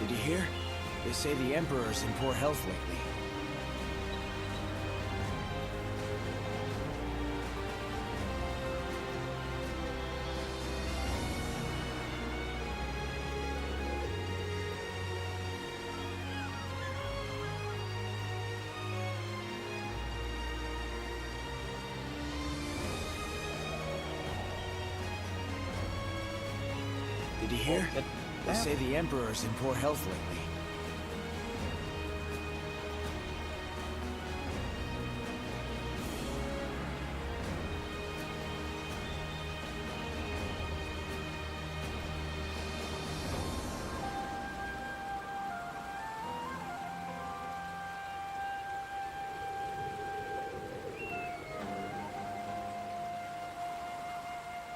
Did you hear? They say the Emperor's in poor health lately. Did you hear? They say the Emperor's in poor health lately.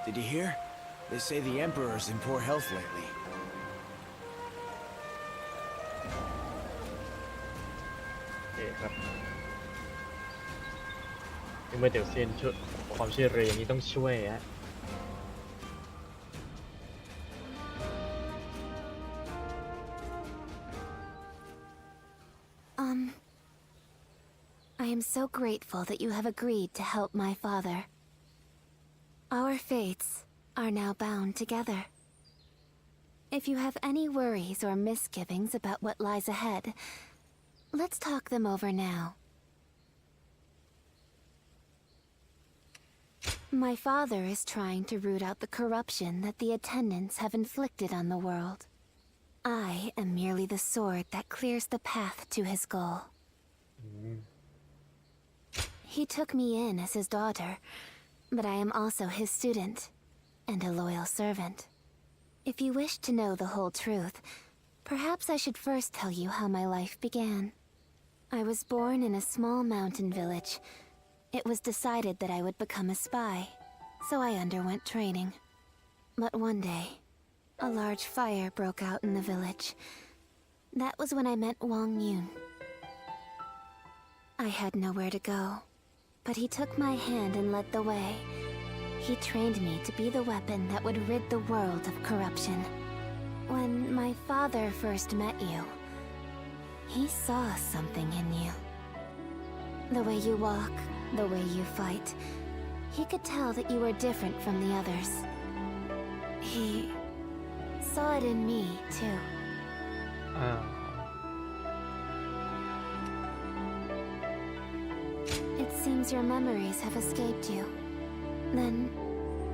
Did you hear? They say the Emperor's in poor health lately. โอเคครับเมื่อเดี๋ยวเซียนช่วยความช่วยเหลืออย่างนี้ต้องช่วยฮะ I am so grateful that you have agreed to help my father. Our fates are now bound together. If you have any worries or misgivings about what lies ahead, let's talk them over now. My father is trying to root out the corruption that the attendants have inflicted on the world. I am merely the sword that clears the path to his goal. He took me in as his daughter, but I am also his student and a loyal servant. If you wish to know the whole truth, perhaps I should first tell you how my life began. I was born in a small mountain village. It was decided that I would become a spy, so I underwent training. But one day, a large fire broke out in the village. That was when I met Wang Yun. I had nowhere to go, but he took my hand and led the way. He trained me to be the weapon that would rid the world of corruption. When my father first met you, he saw something in you. The way you walk, the way you fight, he could tell that you were different from the others. He saw it in me, too. It seems your memories have escaped you. Then,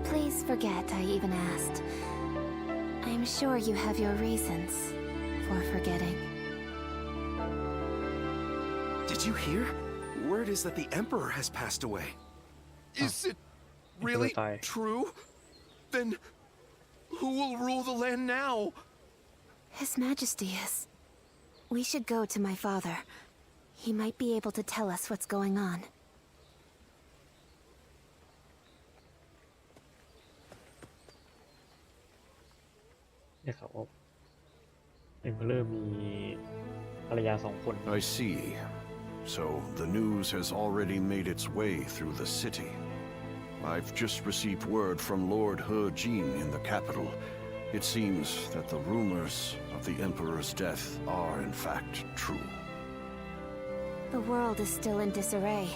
please forget I even asked. I'm sure you have your reasons for forgetting. Did you hear? Word is that the Emperor has passed away. Is it really true? Then who will rule the land now? His Majesty is. We should go to my father. He might be able to tell us what's going on. เนี่ยเขาเอ็มเพลอร์มีภรรยา2 คน I see. So the news has already made its way through the city. I've just received word from Lord He Jin in the capital. It seems that the rumors of the Emperor's death are in fact true. The world is still in disarray.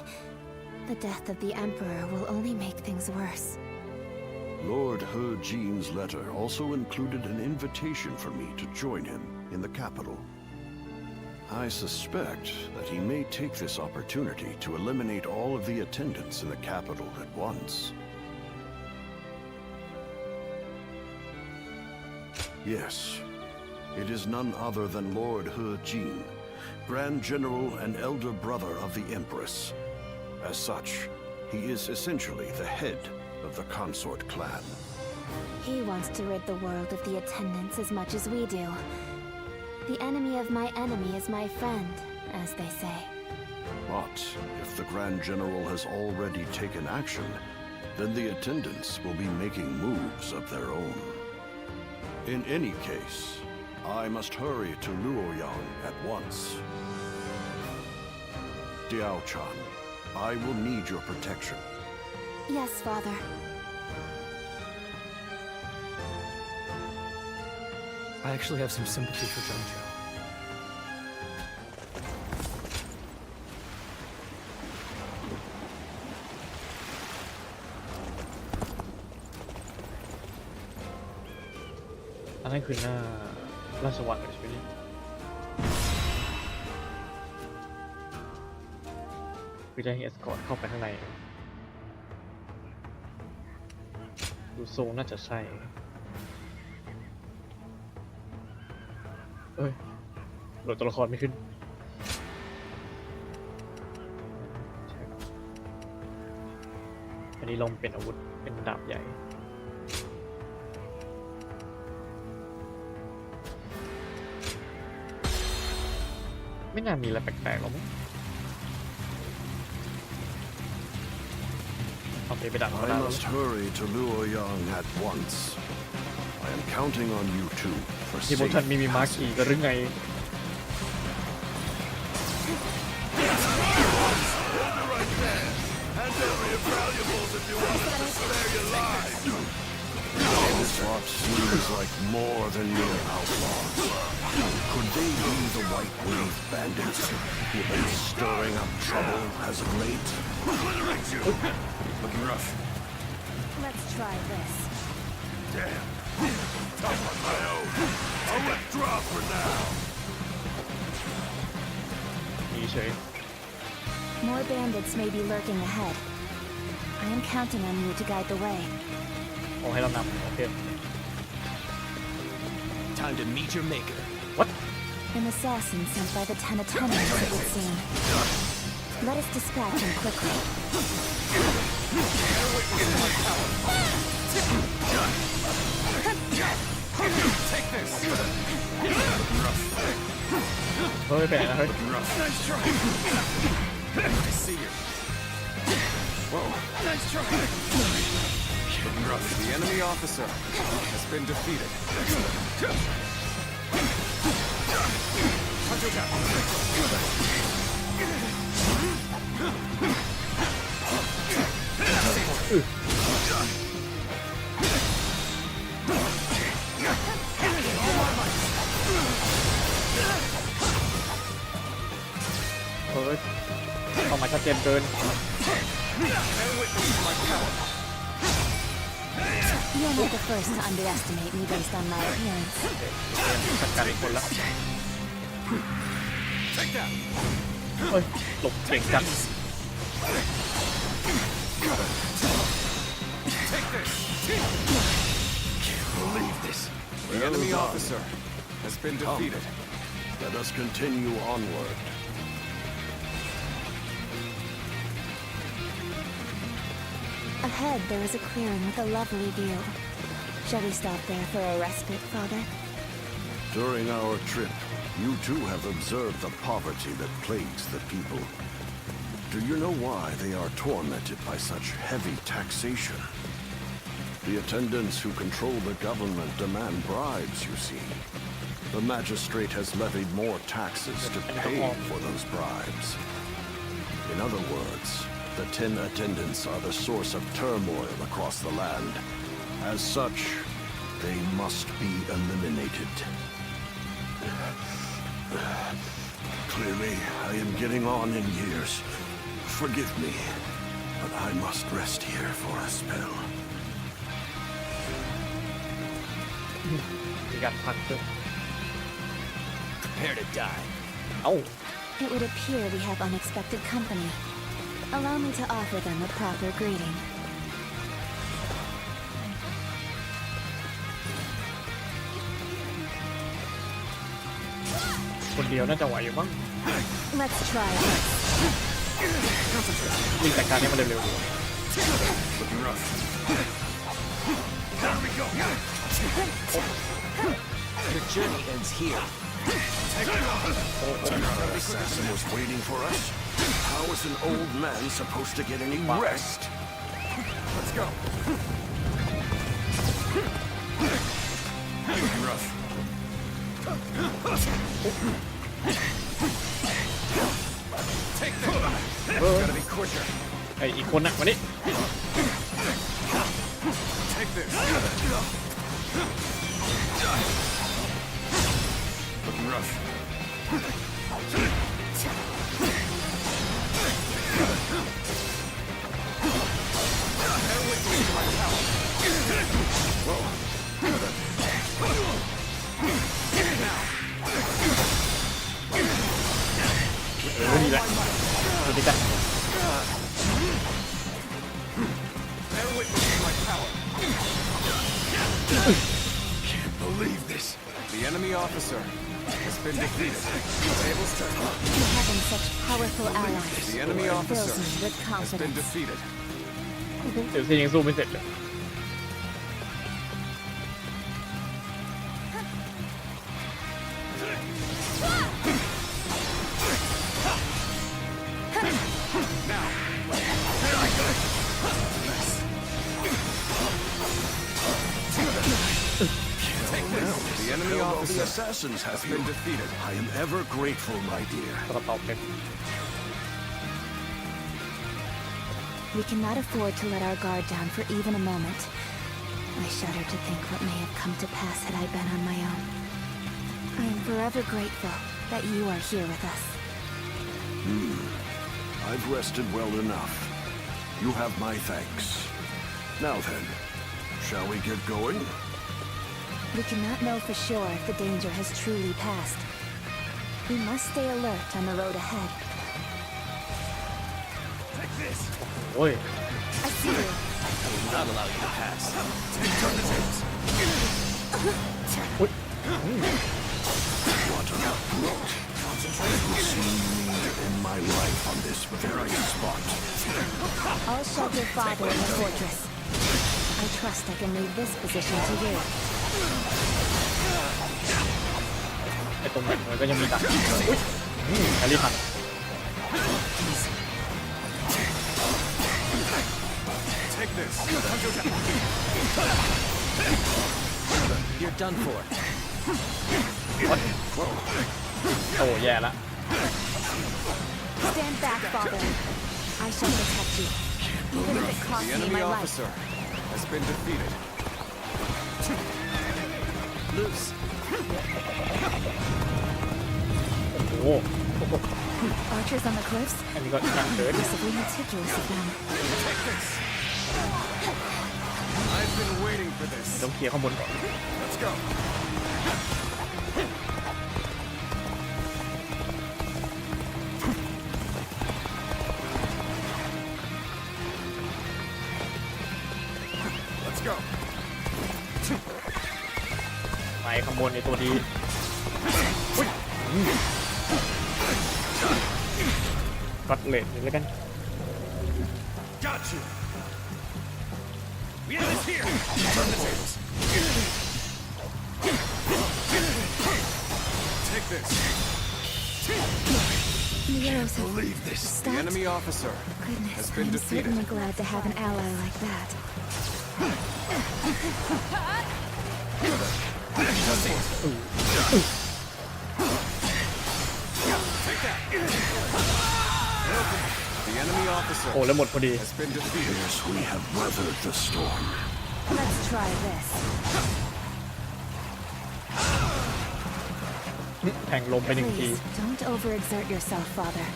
The death of the Emperor will only make things worse. Lord He Jin's letter also included an invitation for me to join him in the capital. I suspect that he may take this opportunity to eliminate all of the attendants in the capital at once. Yes, it is none other than Lord He Jin, Grand General and elder brother of the Empress. As such, he is essentially the head of the consort clan. He wants to rid the world of the attendants as much as we do. The enemy of my enemy is my friend, as they say. But if the Grand General has already taken action, then the attendants will be making moves of their own. In any case, I must hurry to Luoyang at once. Diao Chan, I will need your protection. Yes, Father. I actually have some sympathy for Zhang Zhao. อันนั้นคือหน้าราชวังใช่ไหมเนี่ยคือจะให้เอสคอร์ตเข้าไปข้างในดูทรงน่าจะใช่เอ้ยโหลดตัวละครไม่ขึ้นอันนี้ลองเป็นอาวุธเป็นดาบใหญ่ไม่น่ามีอะไรแปลกๆหรอกมั้งเอาไปดักเขา I ได้ must hurry to Luoyang at once. I am counting on you two for ที่บน safe ชั้นมีม้าขี่กันหรือไง This lot seems like more than mere outlaws. Could they be the White Wave bandits who have been stirring up trouble as of late? Looking rough. Let's try this. Damn. Tough on my own. I'll withdraw for now. มีเฉย More bandits may be lurking ahead. I am counting on you to guide the way. ขอให้เรานำโอเค Time to meet your maker. An assassin sent by the Tenatonians, it would seem. Let us dispatch him quickly. Take this. เฮ้ยไปไหนนะเฮ้ย Nice try. I see you. Whoa. Nice try. Looking rough. The enemy officer has been defeated. Hunter down. เฮ้ยเข้ามาชัดเจนเกิน You're not the first to underestimate me based on my appearance. จัดการอีกคนละ Take that. เฮ้ยหลบเก่งจัง Take this. Can't believe this. The enemy officer has been defeated. Let us continue onward. Ahead, there is a clearing with a lovely view. Shall we stop there for a respite, Father? During our trip, you too have observed the poverty that plagues the people. Do you know why they are tormented by such heavy taxation? The attendants who control the government demand bribes, you see. The magistrate has levied more taxes to pay for those bribes. In other words, the 10 attendants are the source of turmoil across the land. As such, they must be eliminated. Clearly, I am getting on in years. Forgive me, but I must rest here for a spell. มีการพักด้วย Prepare to die. เอ้า It would appear we have unexpected company. Allow me to offer them a proper greeting. คนเดียวน่าจะไหวอยู่มั้ง Let's try this. วิ่งจัดการให้มันเร็ว Looking rough. There we go. Your journey ends here. Another assassin was waiting for us. How is an old man supposed to get any rest? Let's go. Looking rough. Take this. Gotta be quicker. ๆไออีกคนน่ะมานี่ Take this. Looking rough. Whoa. The enemy officer has been defeated. Tables turn. Having such powerful allies The enemy fills officer me with has been confidence. defeated. เดี๋ยวซียังสู้ไม่เสร็จเลย The enemy Killed all the officer assassins has have you. been defeated. I am ever grateful, my dear. กระเป๋าเพชร We cannot afford to let our guard down for even a moment. I shudder to think what may have come to pass had I been on my own. I am forever grateful that you are here with us. I've rested well enough. You have my thanks. Now then, shall we get going? We cannot know for sure if the danger has truly passed. We must stay alert on the road ahead. โอ้ย I see you. I will not allow you to pass. Turn the tables. What an uproot. I will see me in my life on this very spot. I'll shelter father in the fortress. I trust I can leave this position to you. ไอ้ตรงนั้นมันก็ยังมีดักอุ้ยแฮร์รี่พัน Take this. You're done for. โอ้แย่ละ Stand back, father. I shall protect you, even if it The costs me enemy my life. officer has been defeated. Loose. โอ้โห Archers on the cliffs? อันนี้ก็หนักเกิน Aggressively meticulous of them. Take this. I've been waiting for this. ต้องเคลียร์ข้างบนก่อน Let's go. Let's go. ไปข้างบนในตัวดีกัดเลนนี่แล้วกัน Got you. We have this here. Turn the tables. Take this. The arrows have Believe this. The stopped. enemy officer Goodness, has been I'm defeated. certainly glad to have an ally like that. Take that. The enemy officer โอ้แล้วหมดพอดี has been defeated. Yes, we have weathered the storm. Let's try this. แทงลมไปหนึ่งที Please, don't overexert yourself, father.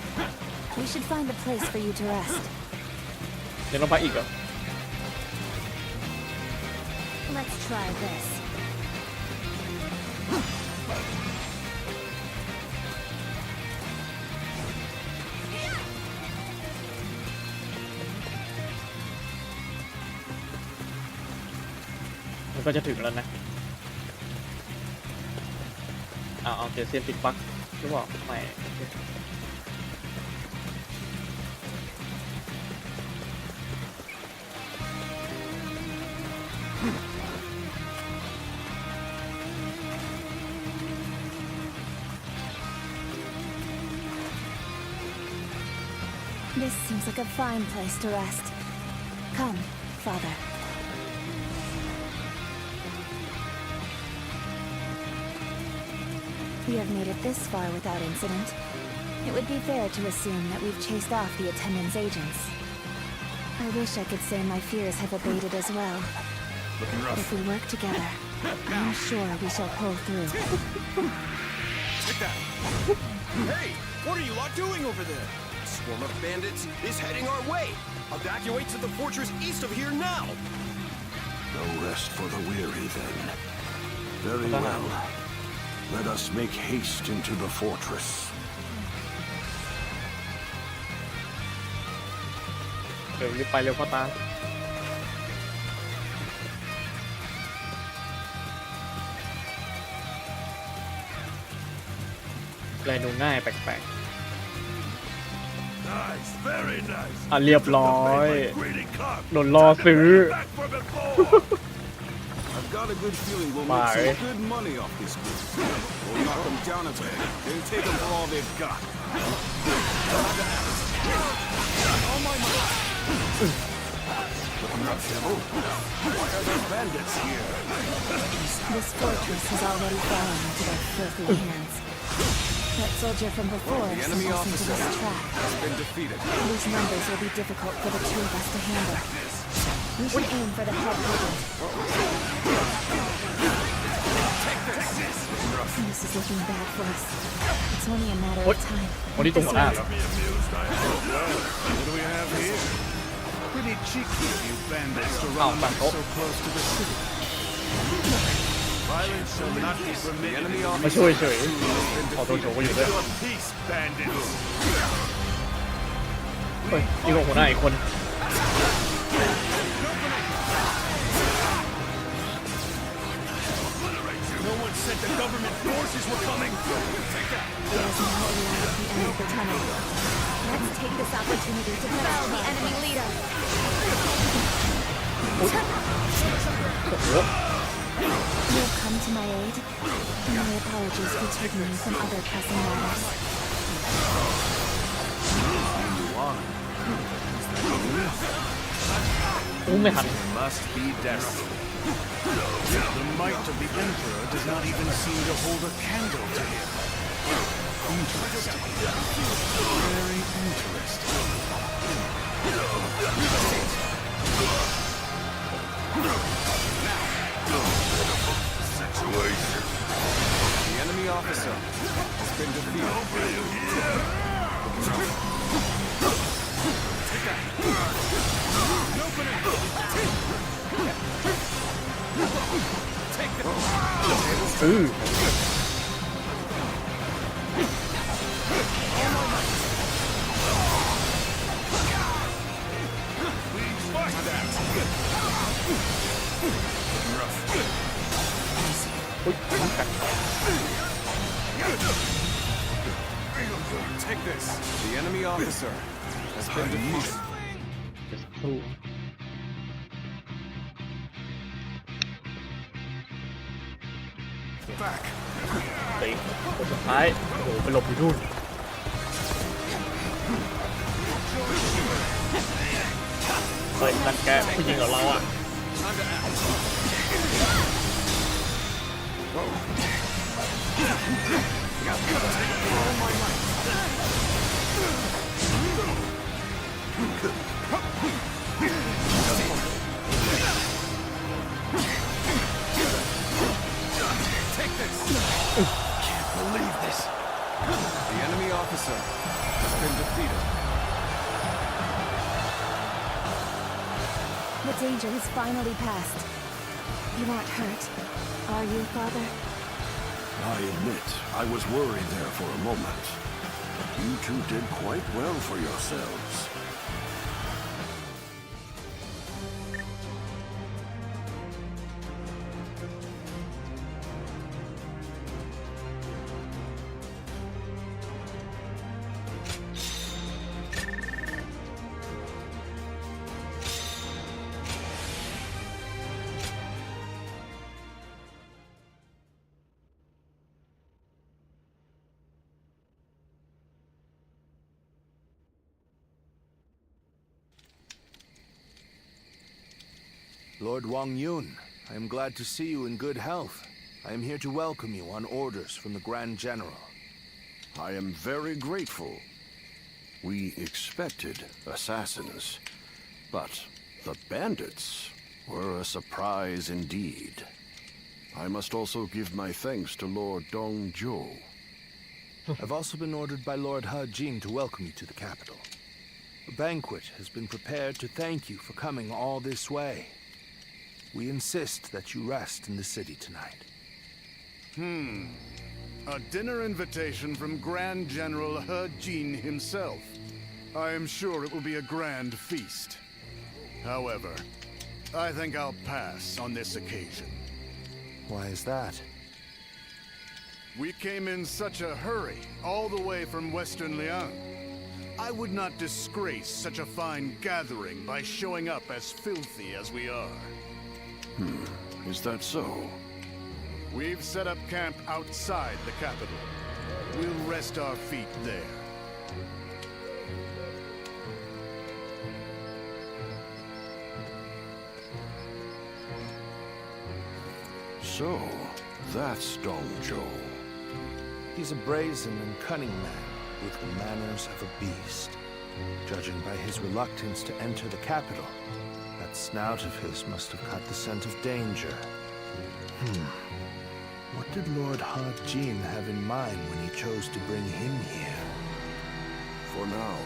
We should find a place for you to rest. เดี๋ยวเราไปอีกเหรอ Let's try this. มันก็จะถึงแล้วนะเอาเจเซียนติดบั๊กหรือเปล่าไม่ This seems like a fine place to rest. Come, father. We have made it this far without incident. It would be fair to assume that we've chased off the attendant's agents. I wish I could say my fears have abated as well. Looking But if rough. we work together, I'm sure we shall pull through. Take that. Hey, what are you lot doing over there? A swarm of bandits is heading our way. Evacuate to the fortress east of here now. No rest for the weary, then. Very well. Let us make haste into the fortress. เดี๋ยวรีบไปเร็วพ่อตา แลดูง่ายแปลก Nice, very nice. ๆเรียบร้อยโดนล่อซื้อ I've got a good feeling we'll make Bye. some good money off this group. We'll knock them down a bit, then take them for all they've got. Why are there bandits here? This fortress has already fallen into their filthy hands. That soldier from before The sent enemy us into officer this trap. has been defeated. These numbers will be difficult for the two of us to handle. We should aim for the head brigand. This is looking bad for us. It's only a matter of time. วันนี้ตรงหัวหน้าเหรอ What do we have here? Pretty cheeky of you bandits to run back up. so close to the city. Violence shall not be The permitted. enemy มา officer ช่วยเฉย has been ขอตัวโช defeated. ว์ก็อยู่ด้วย Your peace, bandits. เฮ้ยนี่ก็หัวหน้าอีกคน No one said the government forces were coming. There is now a light at the end of the tunnel. Let's take this opportunity to fell the enemy leader. โอ้โห You have come to my aid, and my apologies for taking you from other pressing matters. อู้ไม่ทัน Must be desperate. The might of the Emperor does not even seem to hold a candle to him. Interesting. Very interesting. Situation. The enemy officer has been defeated. Take them. อื้อ อุ้ยน้ำกัด Take this. The enemy officer has been defeated. เดี๋ยวสักครู่ Back. ตีคนสุดท้ายโอ้โหไปหลบอยู่นู่นเฮ้ยนั่นแกผู้หญิงกับเราอ่ะ Take this. Can't believe this. The enemy officer has been defeated. The danger has finally passed. You aren't hurt, are you, Father? I admit, I was worried there for a moment. You two did quite well for yourselves. Lord Wang Yun, I am glad to see you in good health. I am here to welcome you on orders from the Grand General. I am very grateful. We expected assassins, but the bandits were a surprise indeed. I must also give my thanks to Lord Dongzhou. I've also been ordered by Lord He Jin to welcome you to the capital. A banquet has been prepared to thank you for coming all this way. We insist that you rest in the city tonight. A dinner invitation from Grand General He Jin himself. I am sure it will be a grand feast. However, I think I'll pass on this occasion. Why is that? We came in such a hurry, all the way from Western Liang. I would not disgrace such a fine gathering by showing up as filthy as we are. Is that so? We've set up camp outside the capital. We'll rest our feet there. So, that's Dong Zhou. He's a brazen and cunning man with the manners of a beast. Judging by his reluctance to enter the capital, that snout of his must have caught the scent of danger. What did Lord Ha Jin have in mind when he chose to bring him here? For now,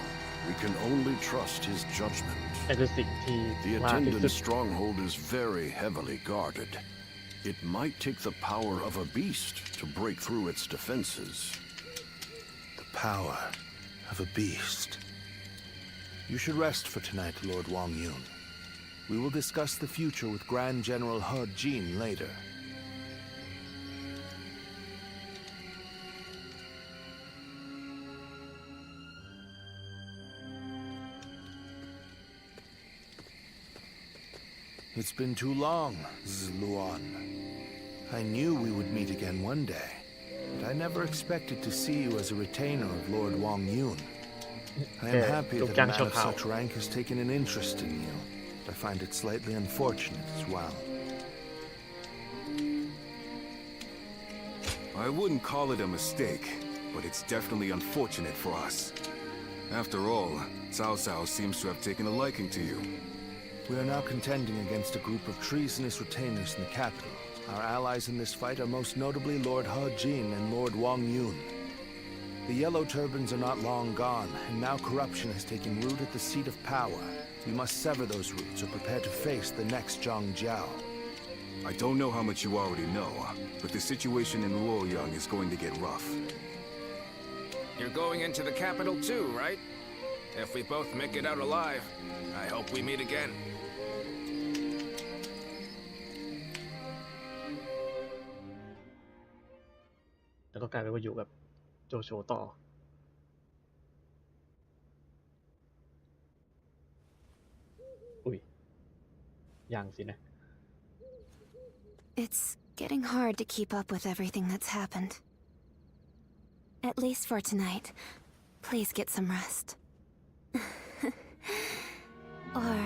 we can only trust his judgment. แต่คือสิ่งที่ The มากที่สุด attendant's stronghold is very heavily guarded. It might take the power of a beast to break through its defenses. The power of a beast. You should rest for tonight, Lord Wang Yun. We will discuss the future with Grand General He Jin later. It's been too long, Zluan. I knew we would meet again one day, but I never expected to see you as a retainer of Lord Wang Yun. I am happy that a man of such rank has taken an interest in you, but I find it slightly unfortunate as well. I wouldn't call it a mistake, but it's definitely unfortunate for us. After all, Cao Cao seems to have taken a liking to you. We are now contending against a group of treasonous retainers in the capital. Our allies in this fight are most notably Lord He Jin and Lord Wang Yun. The Yellow Turbans are not long gone, and now corruption has taken root at the seat of power. We must sever those roots or prepare to face the next Zhang Jiao. I don't know how much you already know, but the situation in Luoyang is going to get rough. You're going into the capital too, right? If we both make it out alive, I hope we meet again. แล้วก็กลายเป็นว่าอยู่กับโจโฉต่ออุ้ยยังสินะ It's getting hard to keep up with everything that's happened. At least for tonight, please get some rest. Or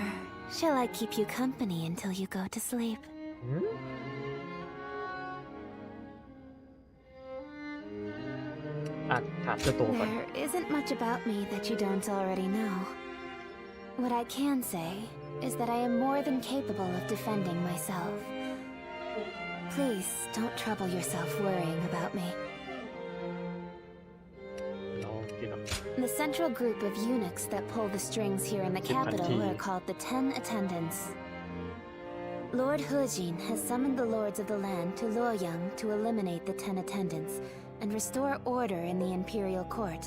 shall I keep you company until you go to sleep? ถามเจ้าตัวก่อน There isn't much about me that you don't already know. What I can say is that I am more than capable of defending myself. Please don't trouble yourself worrying about me. เราเกี่ยวกับ The central group of eunuchs that pull the strings here in the capital are called the 10 Attendants. Lord He Jin has summoned the lords of the land to Luoyang to eliminate the 10 Attendants and restore order in the imperial court.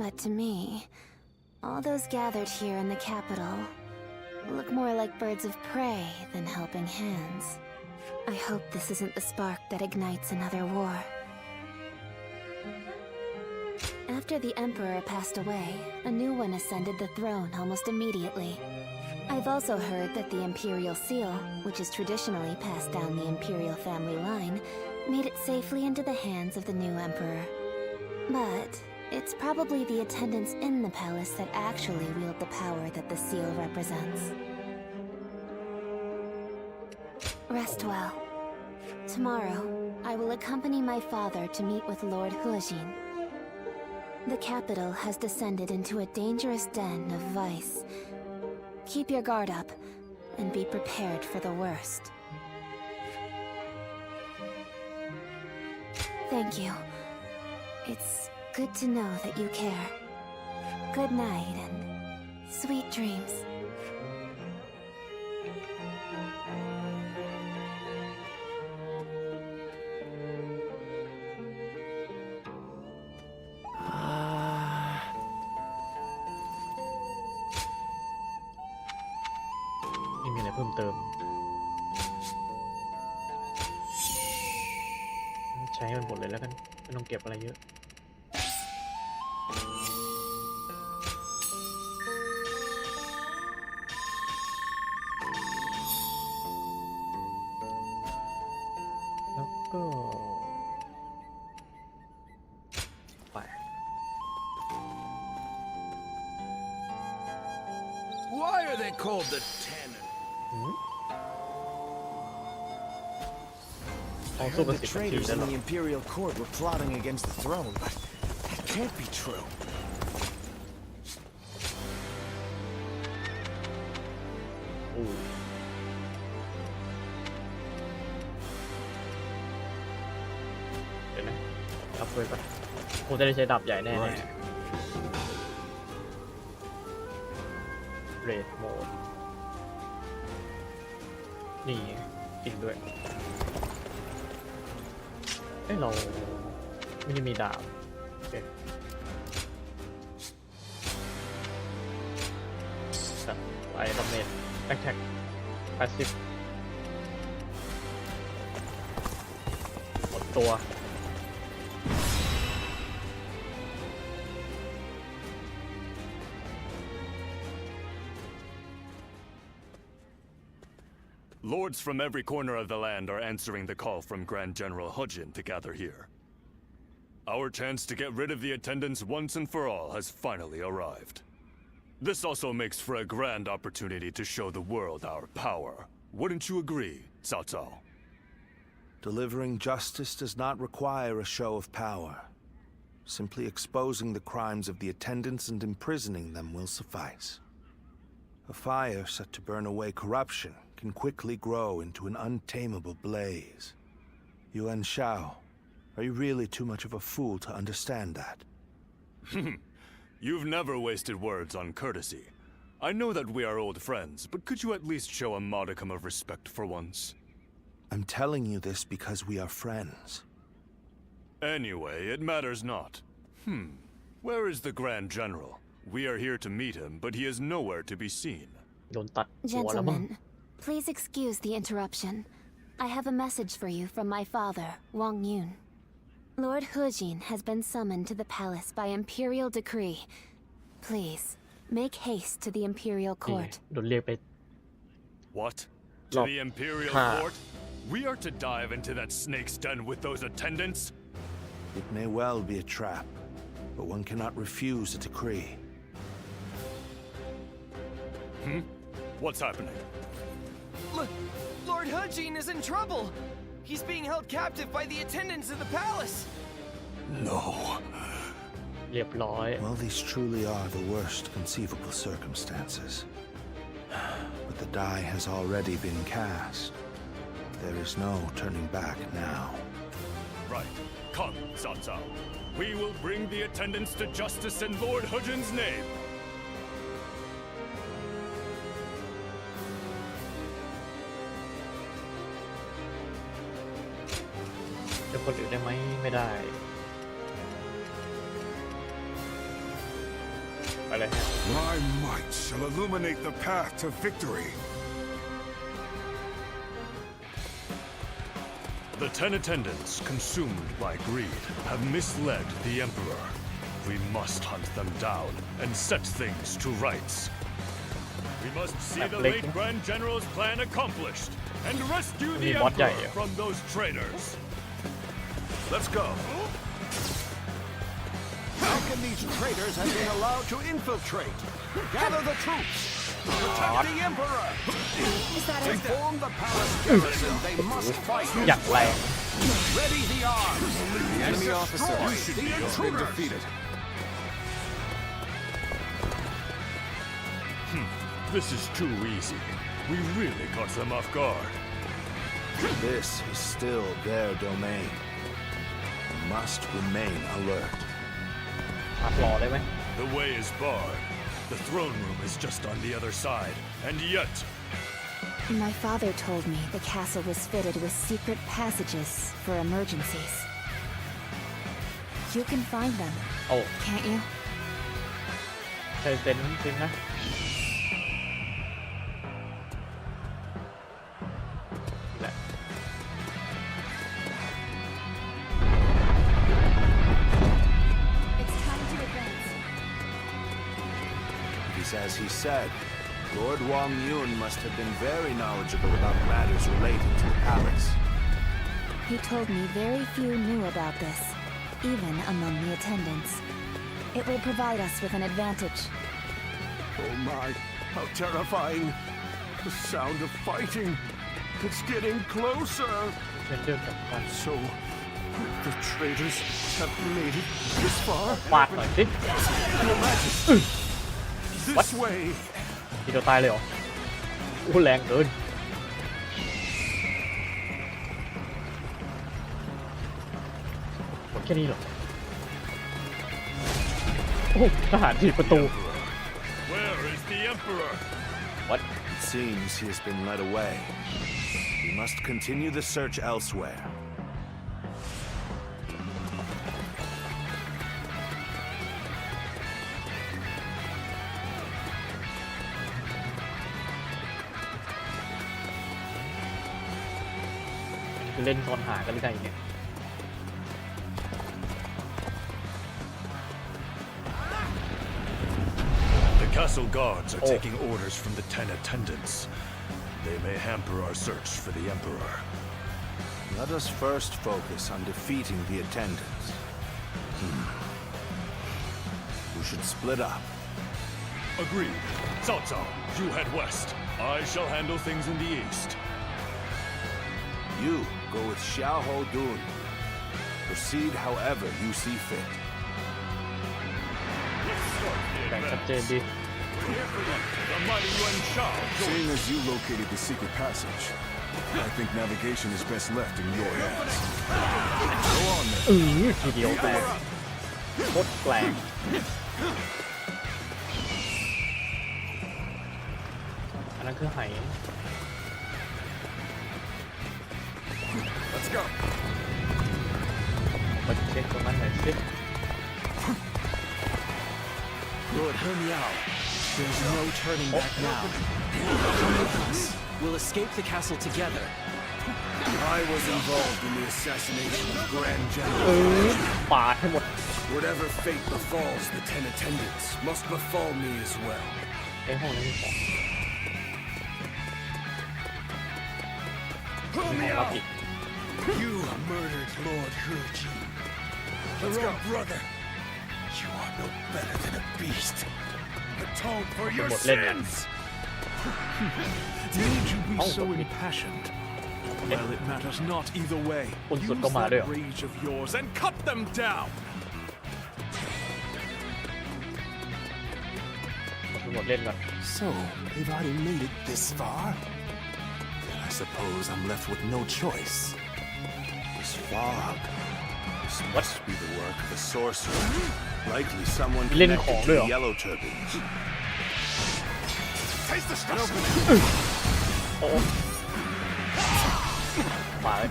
But to me, all those gathered here in the capital look more like birds of prey than helping hands. I hope this isn't the spark that ignites another war. After the Emperor passed away, a new one ascended the throne almost immediately. I've also heard that the Imperial Seal, which is traditionally passed down the Imperial family line, made it safely into the hands of the new Emperor. But it's probably the attendants in the palace that actually wield the power that the seal represents. Rest well. Tomorrow, I will accompany my father to meet with Lord He Jin. The capital has descended into a dangerous den of vice. Keep your guard up and be prepared for the worst. Thank you. It's good to know that you care. Good night and sweet dreams. ไม่มีอะไรเพิ่มเติมใช้มันหมด เลยแล้วกันไม่ต้องเก็บอะไรเยอะแล้วก็ไป Why are they called the Ten? ของ I สู้ heard กับ the 10 นาที traitors แล้ว in หรอ the Imperial Court were plotting against the throne, but that can't be true. โอ้เดี๋ยวนะอัพเกรดก่อนคงจะได้ใช้ดาบใหญ่แน่เรดโหมดนี่จริงด้วยเราไม่ได้มีดาบโอเคสัตว์ไอ้ดาเมจแบ็คแท็กแปดสิบหมดตัว Lords from every corner of the land are answering the call from Grand General Hujin to gather here. Our chance to get rid of the attendants once and for all has finally arrived. This also makes for a grand opportunity to show the world our power. Wouldn't you agree, Cao Cao? Delivering justice does not require a show of power. Simply exposing the crimes of the attendants and imprisoning them will suffice. A fire set to burn away corruption can quickly grow into an untamable blaze. Yuan Shao, are you really too much of a fool to understand that? You've never wasted words on courtesy. I know that we are old friends, but could you at least show a modicum of respect for once? I'm telling you this because we are friends. Anyway, it matters not. Where is the Grand General? We are here to meet him, but he is nowhere to be seen. โดนตัดหัวแล้วมั้ง Gentlemen, please excuse the interruption. I have a message for you from my father, Wang Yun. Lord Hujin has been summoned to the palace by imperial decree. Please, make haste to the imperial นี่ court. โดนเรียกไป What? To Look, the Imperial ha. Court? We are to dive into that snake's den with those attendants? It may well be a trap, but one cannot refuse a decree. What's happening? Lord Hujin is in trouble. He's being held captive by the attendants of the palace. No. เรียบร้อย Well, these truly are the worst conceivable circumstances. But the die has already been cast. There is no turning back now. Right. Come, Cao Cao. We will bring the attendants to justice in Lord Hujin's name. จะคนอื่นได้ไหมไม่ได้ไปเลย My might shall illuminate the path to victory. The 10 attendants, consumed by greed, have misled the Emperor. We must hunt them down and set things to rights. We must see the late Grand General's plan accomplished and rescue the Emperor from those traitors. Let's go. How can these traitors have been allowed to infiltrate? Gather the troops! Protect the Emperor! Inform the palace garrison they must fight! อย่างแรง Ready the arms! The enemy officer Destroy the has been intruders! defeated. This is too easy. We really caught them off guard. This is still their domain. You must remain alert. อัพรอได้ไหม The way is barred. The throne room is just on the other side. And yet, My father told me the castle was fitted with secret passages for emergencies. You can find them, โอ้ can't you? ใช้เซนส์จริงนะนี่แหละ as he said, Lord Wang Yun must have been very knowledgeable about matters related to the palace. He told me very few knew about this, even among the attendants. It will provide us with an advantage. Oh my, how terrifying. The sound of fighting. It's getting closer. เป็นเรื่องสำคัญ So, the traitors have made it this far? ฟาดหน่อยสิ Your Majesty, this way. ทีเดียวตายเลยเหรอโอ้แรงเกินหมดแค่นี้เหรอโอ้ทหารถีบประตู Where is the Emperor? What? It seems he has been led away. We must continue the search elsewhere. เล่นซ่อนหากันหรือไงเนี่ย The castle guards are taking orders from the 10 attendants. They may hamper our search for the Emperor. Let us first focus on defeating the attendants. We should split up. Agreed. Cao Cao, you head west. I shall handle things in the east. You go with Xiaoho Dun. Proceed however you see fit. แบ่งชัดเจนดี The mighty Yuan Shao. Seeing as you located the secret passage, I think navigation is best left in your hands. Go on then. ทีเดียวแตกโคตรแปลกอันนั้นคือไห Let's go. ไปเช็คตรงนั้นหน่อยสิ Lord Hermiao, there's no turning back now. Come with us. We'll escape the castle together. I was involved in the assassination of Grand General. ปาดให้หมด Whatever fate befalls the 10 attendants must befall me as well. ไอ้ห้องนั้นมีของมีของรับผิด You murdered Lord Hurji. Your own brother. You are no better than a beast. Atone for your หมดเล่นเนี่ย sins. Need you be Oh, so okay. impassioned? Well, it matters not either way. คนสุด Use ก็มาด้วยเหร that อ rage of yours and cut them down. หมดเล่นก่อน So, they've already made it this far? Then I suppose I'm left with no choice. This fog. This must be the work of a sorcerer. Likely someone Lên connected khổ to nữa the hả? yellow turbines. Taste the stuff. โอ้มาเลย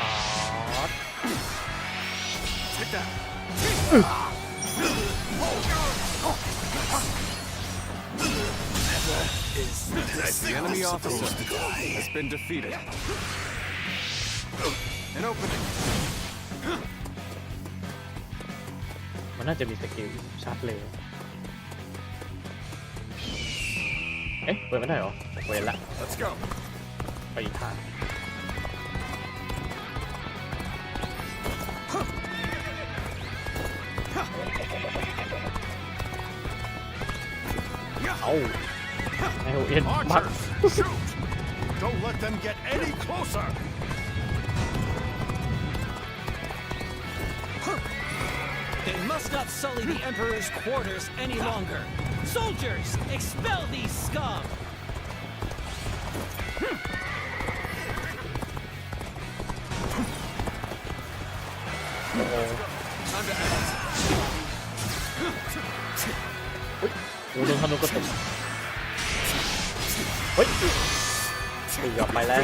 อ๋อ Take that. The enemy officer has been defeated. An opening. มันน่าจะมีสกิลชัดเลยเอ๊ะเปิดไม่ได้เหรอเปิดละ Let's go. ไปอีกทางเอาไอโอเอ็นบัก Archers, shoot! Don't let them get any closer. They must not sully the Emperor's quarters any longer. Soldiers, expel these scum! โอ้โหโอ้โหโดนธนูกระตุกเฮ้ยเกือบไปแล้ว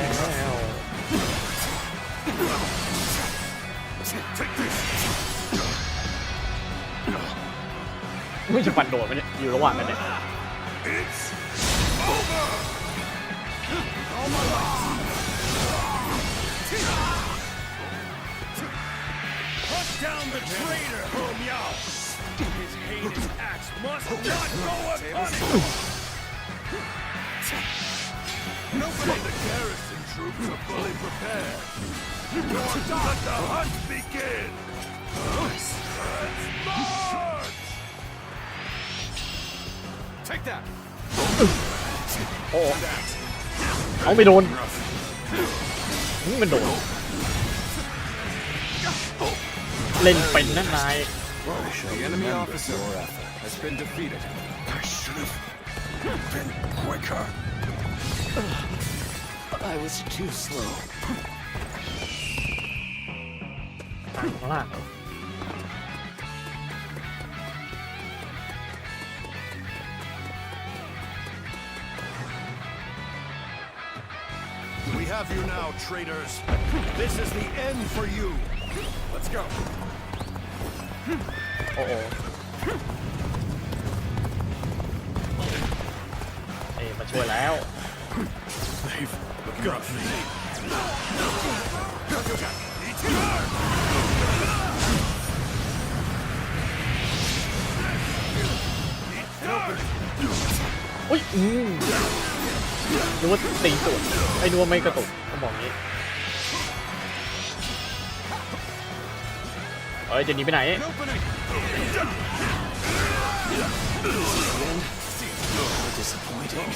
ไม่จะฟันโดดไหมเนี่ยอยู่ระหว่างกันเนี่ย Put down the traitor, Ho Miao. His heinous acts must not go unpunished. Nobody. The garrison troops are fully prepared. Let the hunt begin. Let's march. Take that. โอ้เอาไม่โดนมันโดนเล่นเป็นนั่นนาย The enemy officer has been defeated. I should have been quicker. I was too slow. ข้างล่าง We have you now, traitors. This is the end for you. Let's go. โอ้โหมาช่วยแล้ว They've got me. อุ้ยนึกว่าตีตุ่นไอ้นึกว่าไม่กระตุกก็บอกงี้เฮ้ยจะหนีไปไหน Disappointing.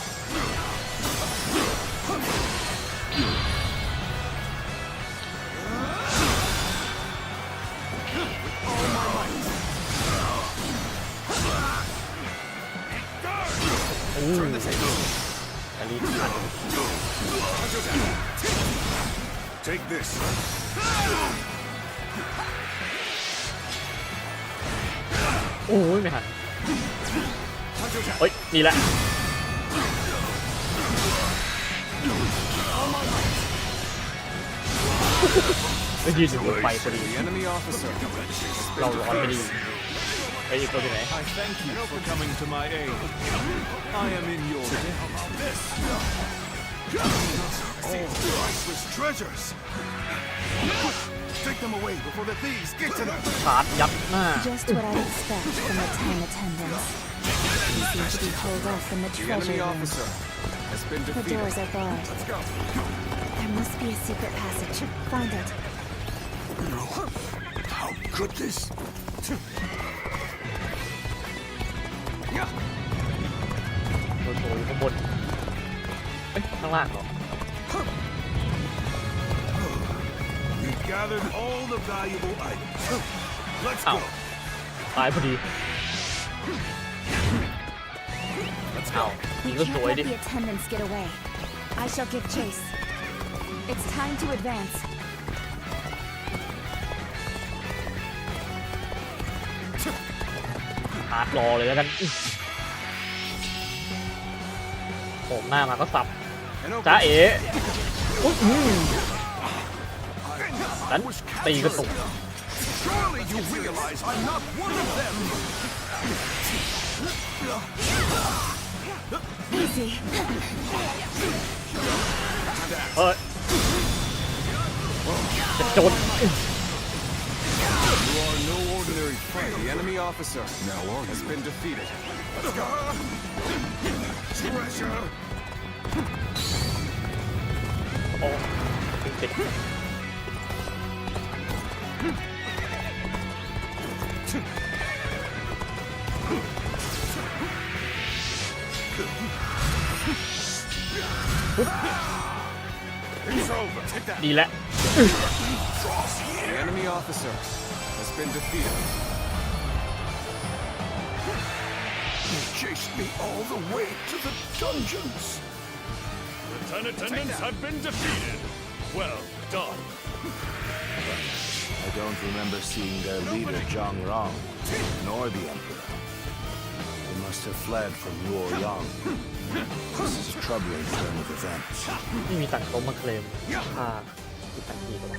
อันนี้ทัน Take this. โอ้ยไม่ทันเฮ้ยนี่แหละไม่ยืนอยู่บนไฟพอดี The enemy officer. เราร้อนไปดีไปอีกตัวที่ไหน I thank you for coming to my aid. I am in your debt. All priceless treasures. Take them away before the thieves get to them. ชาร์จยัดหน้า Just what I'd expect from the town attendants. You seem to be holed up in the The treasure enemy room. officer has been The defeated. doors are barred. Let's go. There must be a secret passage. Find it. How could this? โดนโถยข้างบนเอ้ยข้างล่างเหรอ We've gathered all the valuable items. Let's go. ตายพอดีเอายิง We ก็ส can't วย let ดิ the attendants get away. I shall give chase. It's time to advance. ฮาร์ดรอเลยแล้วกันผมหน้ามาก็สับจ้าเอ๋นั้นตีกระตุก Surely you realize I'm not one of them. Easy. เฮ้ยจะจน You are no ordinary fight. The enemy officer has been defeated. Let's go. Treasure. โอ้ติดดีแล้ว The enemy officer has been defeated. You chased me all the way to the dungeons. The 10 attendants have been defeated. Well done. I don't remember seeing their leader Zhang Rong, nor the Emperor. They must have fled from Luoyang. This is a troubling turn of events. ไม่มีต่างโต๊ะมาเคลมค่าที่ต่างทีตัว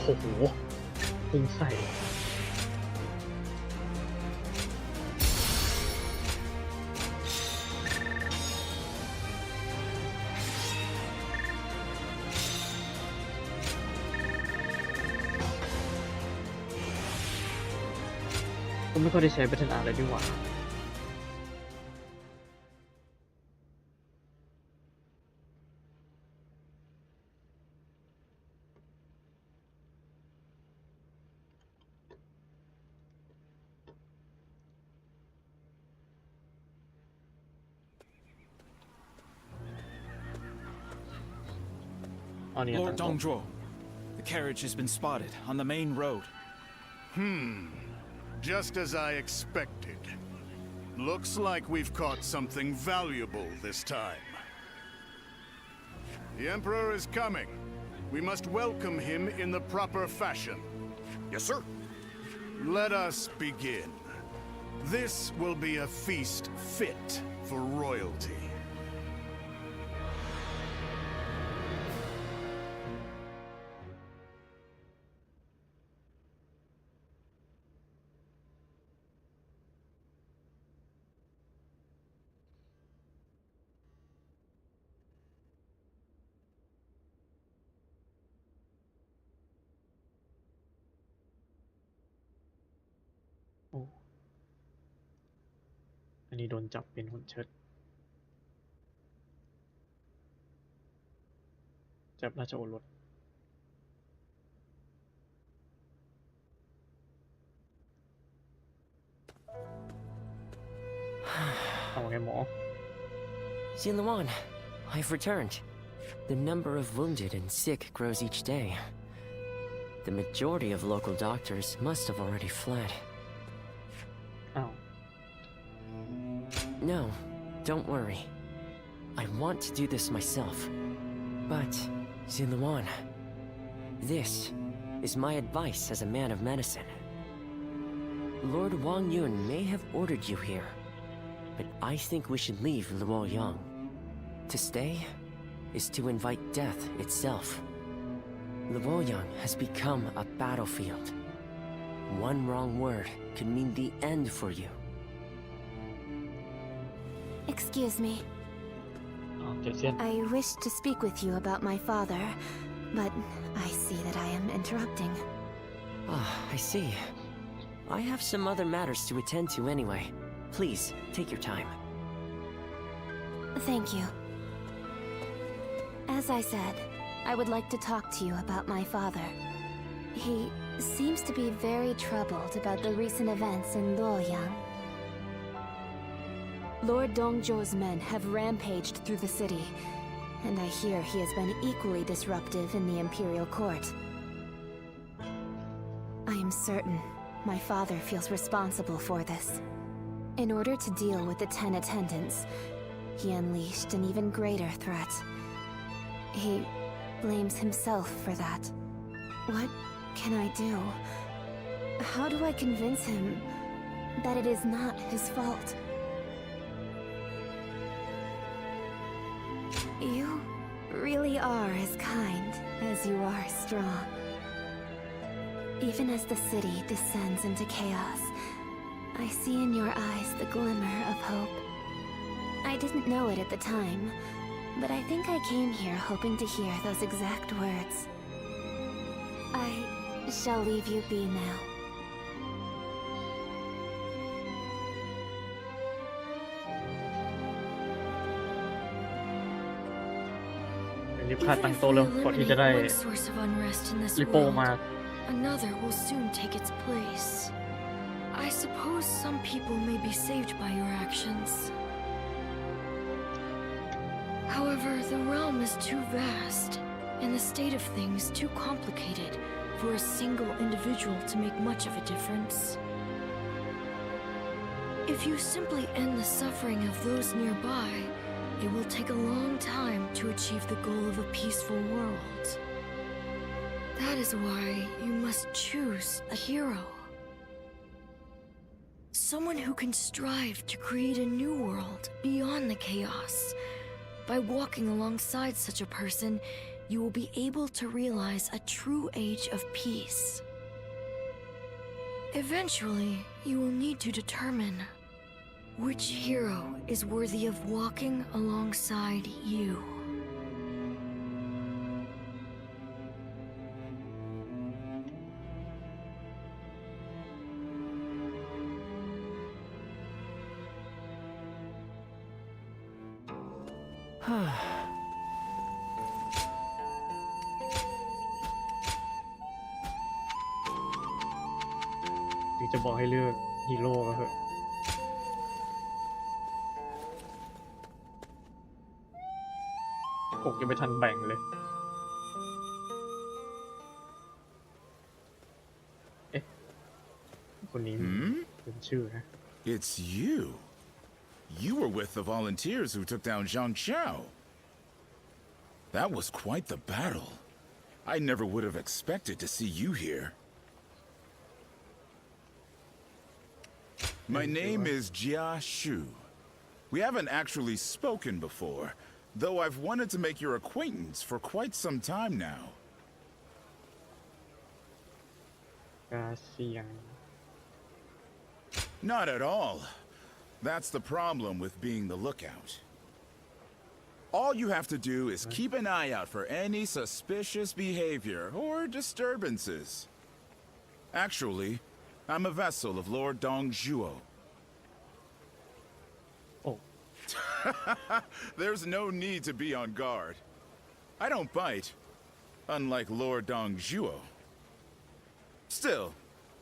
โอ้โหพุ่งใส่ ก็ไม่ค่อยได้ใช้พัฒนาอะไรดีกว่าLord Dongzhuo, the carriage has been spotted on the main road. Just as I expected. Looks like we've caught something valuable this time. The Emperor is coming. We must welcome him in the proper fashion. Yes, sir. Let us begin. This will be a feast fit for royalty.อันนี้โดนจับเป็นหุ่นเชิดจับราชโอรสเอาไงหมอ Xinluan, I've returned. The number of wounded and sick grows each day. The majority of local doctors must have already fled. อ้าว No, don't worry. I want to do this myself. But, Xinluan, this is my advice as a man of medicine. Lord Wang Yun may have ordered you here, but I think we should leave Luoyang. To stay is to invite death itself. Luoyang has become a battlefield. One wrong word could mean the end for you. Excuse me. อ้าวเจเซียน I wish to speak with you about my father, but I see that I am interrupting. Ah, I see. I have some other matters to attend to anyway. Please, take your time. Thank you. As I said, I would like to talk to you about my father. He seems to be very troubled about the recent events in Luoyang. Lord Dongzhuo's men have rampaged through the city, and I hear he has been equally disruptive in the imperial court. I am certain my father feels responsible for this. In order to deal with the 10 attendants, he unleashed an even greater threat. He blames himself for that. What can I do? How do I convince him that it is not his fault? You really are as kind as you are strong. Even as the city descends into chaos, I see in your eyes the glimmer of hope. I didn't know it at the time, but I think I came here hoping to hear those exact words. I shall leave you be now. รีบฆ่าตั้งโตะแล้วก่อนที่จะได้ริปโป้มา Another will soon take its place. I suppose some people may be saved by your actions. However, the realm is too vast, and the state of things too complicated for a single individual to make much of a difference. If you simply end the suffering of those nearby, it will take a long time to achieve the goal of a peaceful world. That is why you must choose a hero. Someone who can strive to create a new world beyond the chaos. By walking alongside such a person, you will be able to realize a true age of peace. Eventually, you will need to determine which hero is worthy of walking alongside you. ถึงจะบอกให้เลือกฮีโร่ก็เถอะผมยังไม่ทันแบ่งเลยเอ๊ะคนนี้เป็นชื่อนะ It's you. You were with the volunteers who took down Zhang Xiao. That was quite the battle. I never would have expected to see you here. My name is Jia Shu. We haven't actually spoken before, though I've wanted to make your acquaintance for quite some time now. กาเซียง Not at all. That's the problem with being the lookout. All you have to do is keep an eye out for any suspicious behavior or disturbances. Actually, I'm a vessel of Lord Dongzhuo. Oh. There's no need to be on guard. I don't bite, unlike Lord Dongzhuo. Still,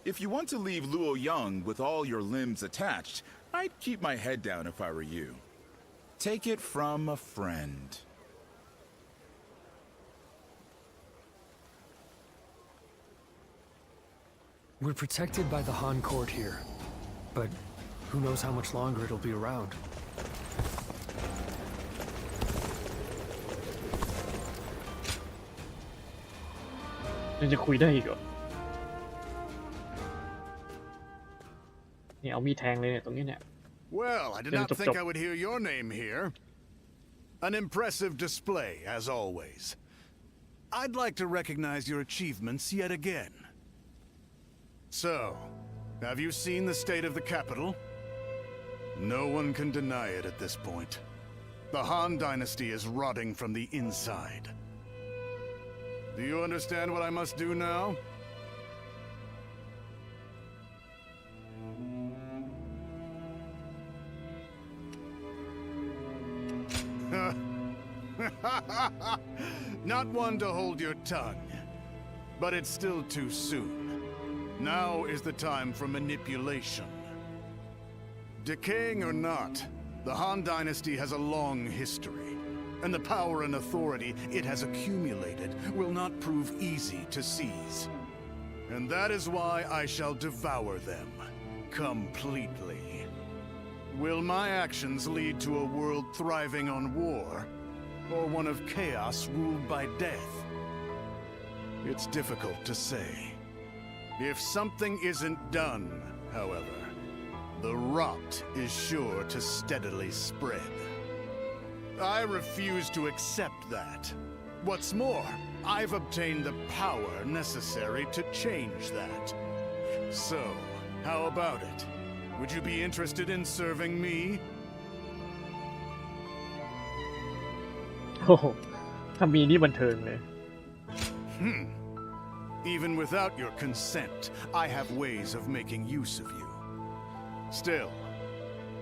if you want to leave Luoyang with all your limbs attached, I'd keep my head down if I were you. Take it from a friend. We're protected by the Han court here, but who knows how much longer it'll be around. ยังจะคุยได้อีกเหรอเนี่ยเอามีดแทงเลยเนี่ยตรงนี้เนี่ย Well, I did not think I would hear your name here. An impressive display, as always. I'd like to recognize your achievements yet again. So, have you seen the state of the capital? No one can deny it at this point. The Han Dynasty is rotting from the inside. Do you understand what I must do now? Not one to hold your tongue, but it's still too soon. Now is the time for manipulation. Decaying or not, the Han Dynasty has a long history, and the power and authority it has accumulated will not prove easy to seize. And that is why I shall devour them completely. Will my actions lead to a world thriving on war, or one of chaos ruled by death? It's difficult to say. If something isn't done, however, the rot is sure to steadily spread. I refuse to accept that. What's more, I've obtained the power necessary to change that. So, how about it? Would you be interested in serving me? โอ้โหถ้ามีนี่บันเทิงเลย Even without your consent, I have ways of making use of you. Still,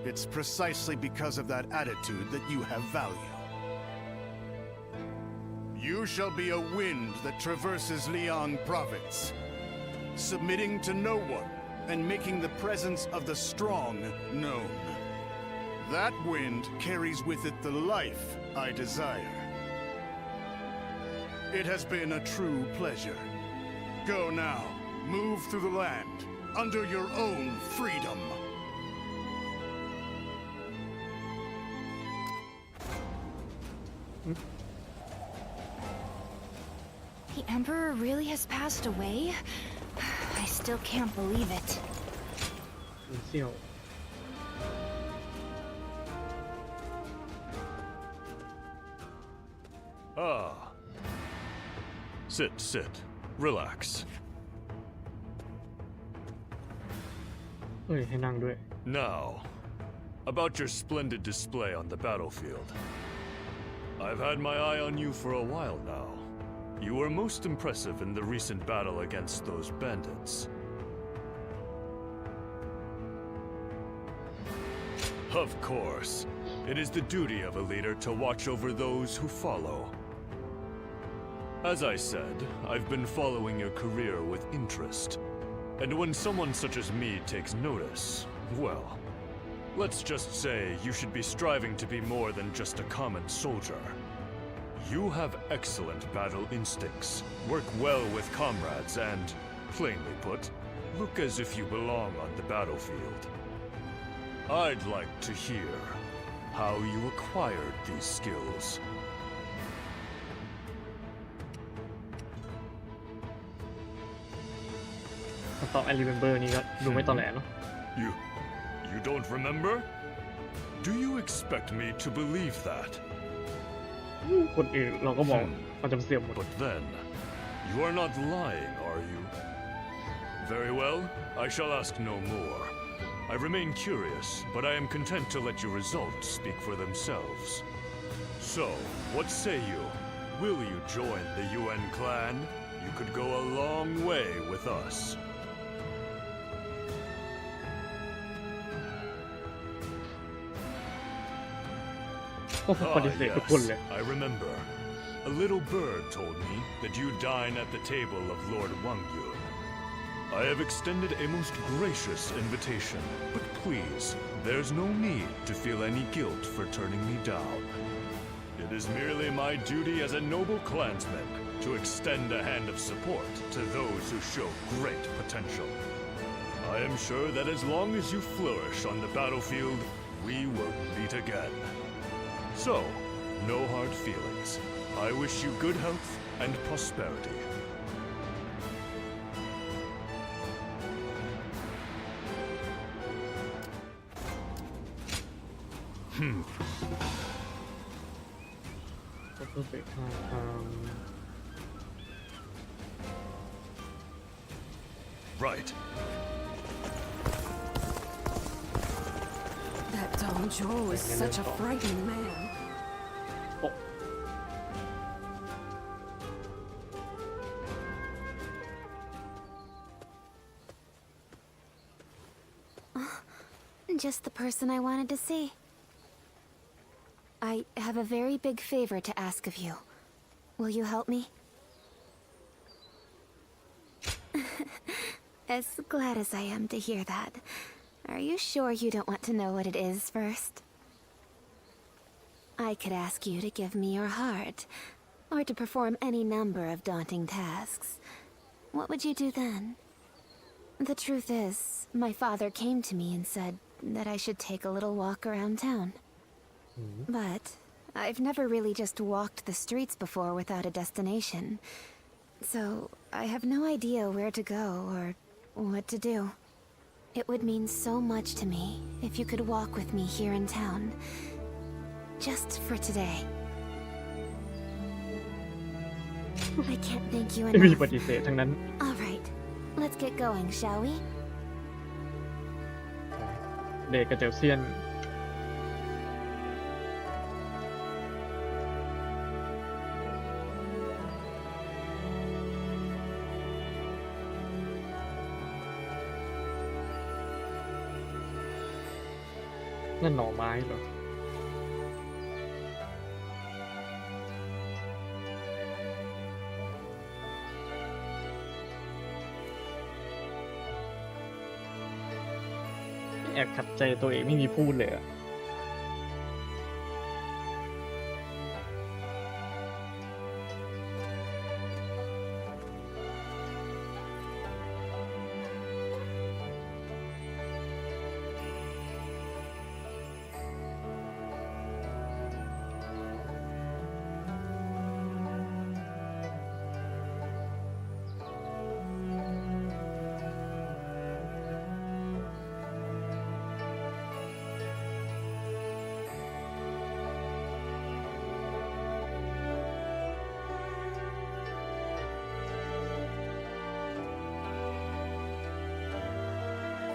it's precisely because of that attitude that you have value. You shall be a wind that traverses Liang Province, submitting to no one and making the presence of the strong known. That wind carries with it the life I desire. It has been a true pleasure. Go now, move through the land, under your own freedom. The Emperor really has passed away? I still can't believe it. เสี่ยว Ah. Sit. Relax. เฮ้ยให้นั่งด้วย Now, about your splendid display on the battlefield. I've had my eye on you for a while now. You were most impressive in the recent battle against those bandits. Of course. It is the duty of a leader to watch over those who follow. As I said, I've been following your career with interest. And when someone such as me takes notice, well, let's just say you should be striving to be more than just a common soldier. You have excellent battle instincts, work well with comrades, and, plainly put, look as if you belong on the battlefield. I'd like to hear how you acquired these skills. ตอน I remember นี่ก็ดูไม่ตอแหลเนาะ You don't remember? Do you expect me to believe that? คนอื่นเราก็มองมันจำเสื่อมหมด But then, you are not lying, are you? Very well, I shall ask no more. I remain curious, but I am content to let your results speak for themselves. So, what say you? Will you join the UN clan? You could go a long way with us. ก็ปฏิเสธทุกคนเลย I remember. A little bird told me that you dine at the table of Lord Wangyu. I have extended a most gracious invitation, but please, there's no need to feel any guilt for turning me down. It is merely my duty as a noble clansman to extend a hand of support to those who show great potential. I am sure that as long as you flourish on the battlefield, we will meet again. So, no hard feelings. I wish you good health and prosperity. Right. That Dong Zhuo is such a frightening man. Just the person I wanted to see. I have a very big favor to ask of you. Will you help me? As glad as I am to hear that. Are you sure you don't want to know what it is first? I could ask you to give me your heart, or to perform any number of daunting tasks. What would you do then? The truth is, my father came to me and said that I should take a little walk around town. But I've never really just walked the streets before without a destination. So I have no idea where to go or what to do. It would mean so much to me if you could walk with me here in town. Just for today. I can't thank you ไม่มี enough. ปฏิเสธทั้งนั้น All right, let's get going, shall we? เดกกับเจลเซียนนั่นหน่อไม้เหรอแอบขัดใจตัวเองไม่มีพูดเลยอะ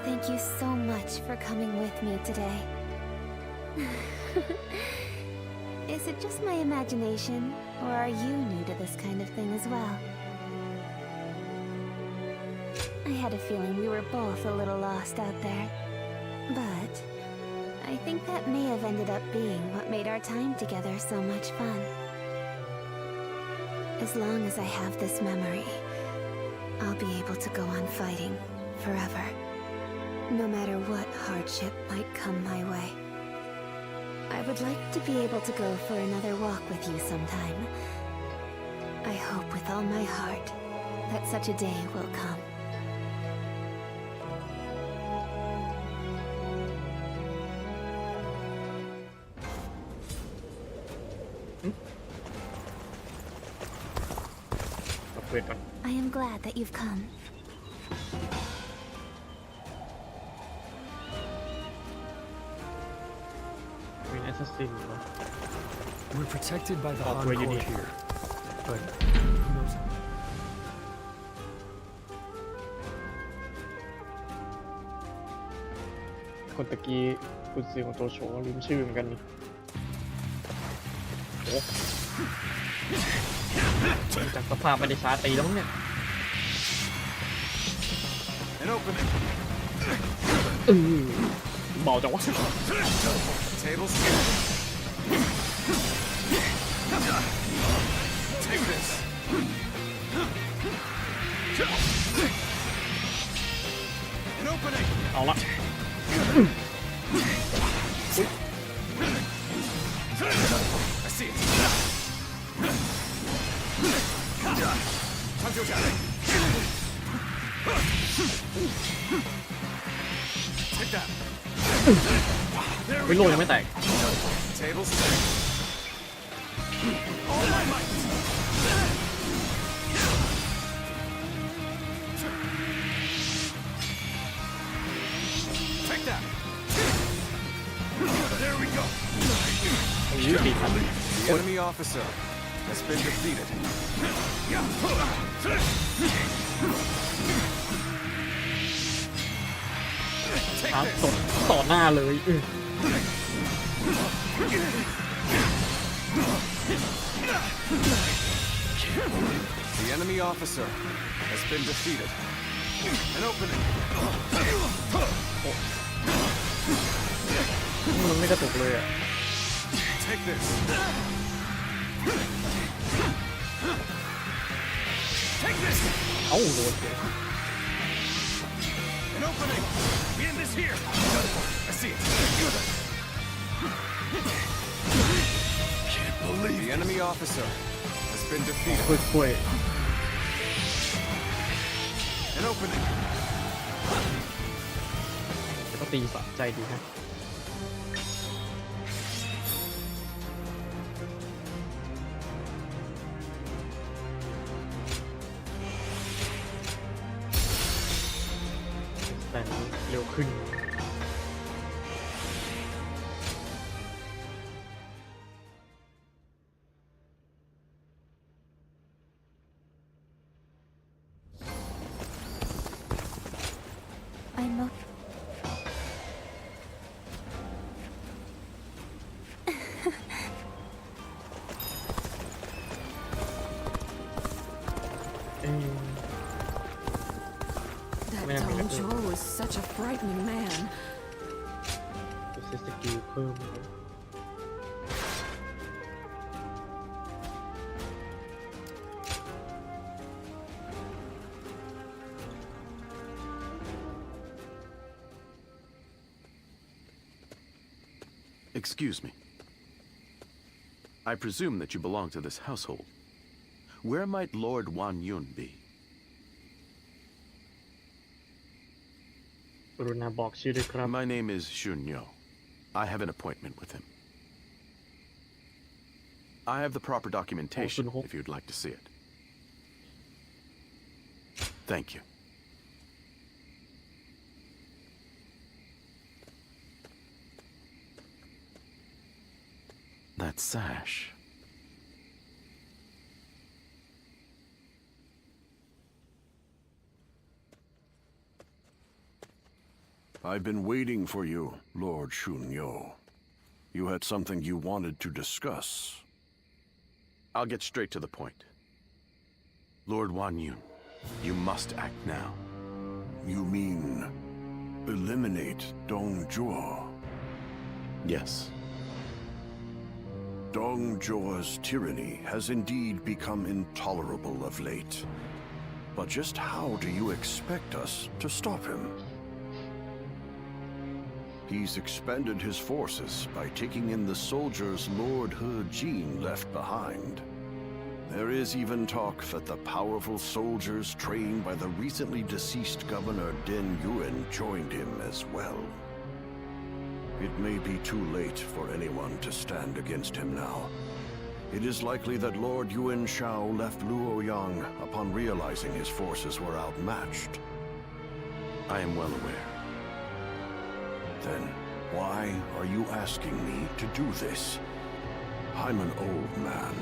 Thank you so much for coming with me today. Is it just my imagination, or are you new to this kind of thing as well? I had a feeling we were both a little lost out there. But I think that may have ended up being what made our time together so much fun. As long as I have this memory, I'll be able to go on fighting forever, no matter what hardship might come my way. I would like to be able to go for another walk with you sometime. I hope with all my heart that such a day will come. เปิดก่อน I am glad that you've come. เป็นแอสซัสซินเหรอ We're protected by the Oh, Han where you Court need- here, but who knows? คนตะกี้คุณซื้อของโตโชลืมชื่อเหมือนกันนี่โอ้จากสภาพไม่ได้ชาร์จตีแล้วมั้งเนี่ย An opening. เบาจังวะ Table spin. Take this. An opening. เอาละ I see it. Time to attack. Take that. วิโรยังไม่แตก Table spin. All my might. Take that. There we go. ยืดดีครับ The enemy officer has been defeated. ชาร์จสดต่อหน้าเลย The enemy officer has been defeated. An opening. มันไม่กระตุกเลยอ่ะ Take this. Take this. เอ้าโดน An opening. We end this here. I see it. Can't believe the enemy officer has been defeated. ค่อย An opening. ๆแล้วก็ตีสะใจดีฮะ แต่เร็วขึ้น I'm o- เอ๊ะ That Man, we got Dong was such a frightening man. จะใช้สกิลเพิ่มเลย Excuse me. I presume that you belong to this household. Where might Lord Wan Yun be? กรุณาบอกชื่อด้วยครับ My name is Shun Yo. I have an appointment with him. I have the proper documentation Shun-ho. if you'd like to see it. Thank you. That sash. I've been waiting for you, Lord Shun-yo. You had something you wanted to discuss. I'll get straight to the point. Lord Wan Yun, you must act now. You mean eliminate Dong Zhuo? Yes. Dong Zhuo's tyranny has indeed become intolerable of late. But just how do you expect us to stop him? He's expanded his forces by taking in the soldiers Lord He Jin left behind. There is even talk that the powerful soldiers trained by the recently deceased Governor Deng Yuan joined him as well. It may be too late for anyone to stand against him now. It is likely that Lord Yuan Shao left Luoyang upon realizing his forces were outmatched. I am well aware. Then why are you asking me to do this? I'm an old man.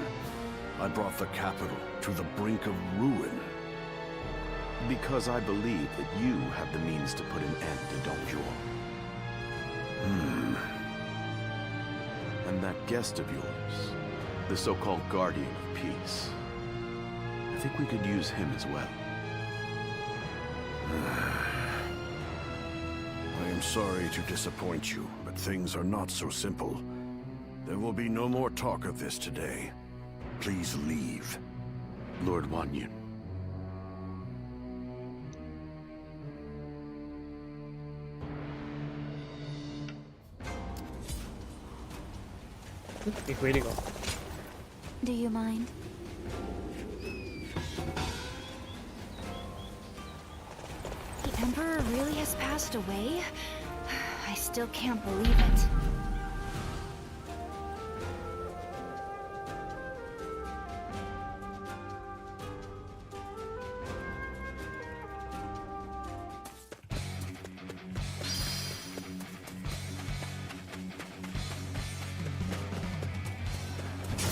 I brought the capital to the brink of ruin. Because I believe that you have the means to put an end to Dong Zhuo. And that guest of yours, the so-called Guardian of Peace, I think we could use him as well. I am sorry to disappoint you, but things are not so simple. There will be no more talk of this today. Please leave. Lord Wan Yun. มีคุยดีกว่า Do you mind? The Emperor really has passed away? I still can't believe it.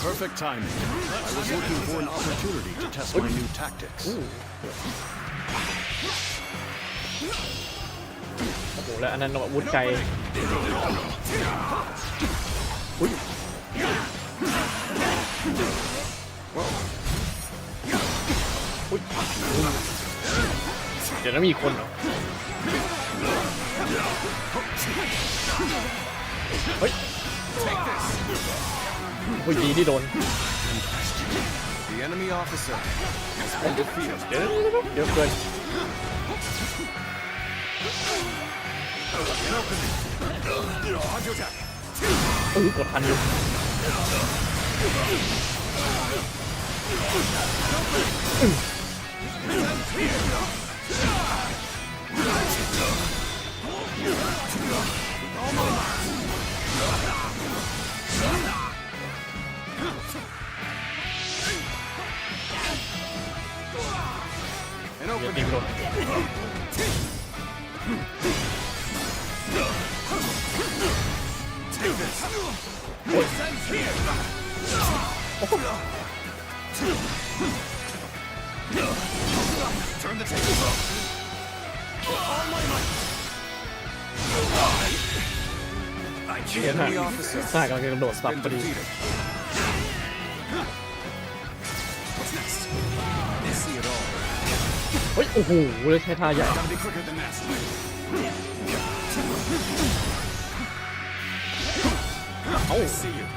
Perfect timing. I was looking for an opportunity to test my new tactics. โอ้โหแล้วอันนั้นอาวุธไกลอุ้ยอุ้ยเดี๋ยวนั้นมีคนเหรอเฮ้ยเฮ้ยดีที่โดน The enemy officer has been defeated. เดี๋ยวเกินกดทันอยู่อย่าดิ้นรนTurn the tables up. All my might. เดี๋ยวนะสายกำลังจะกระโดดสับพอดี What's next? They see it all. เฮ้ยโอ้โหเลยใช้ท่าใหญ่ Gotta be quicker than that. I see you.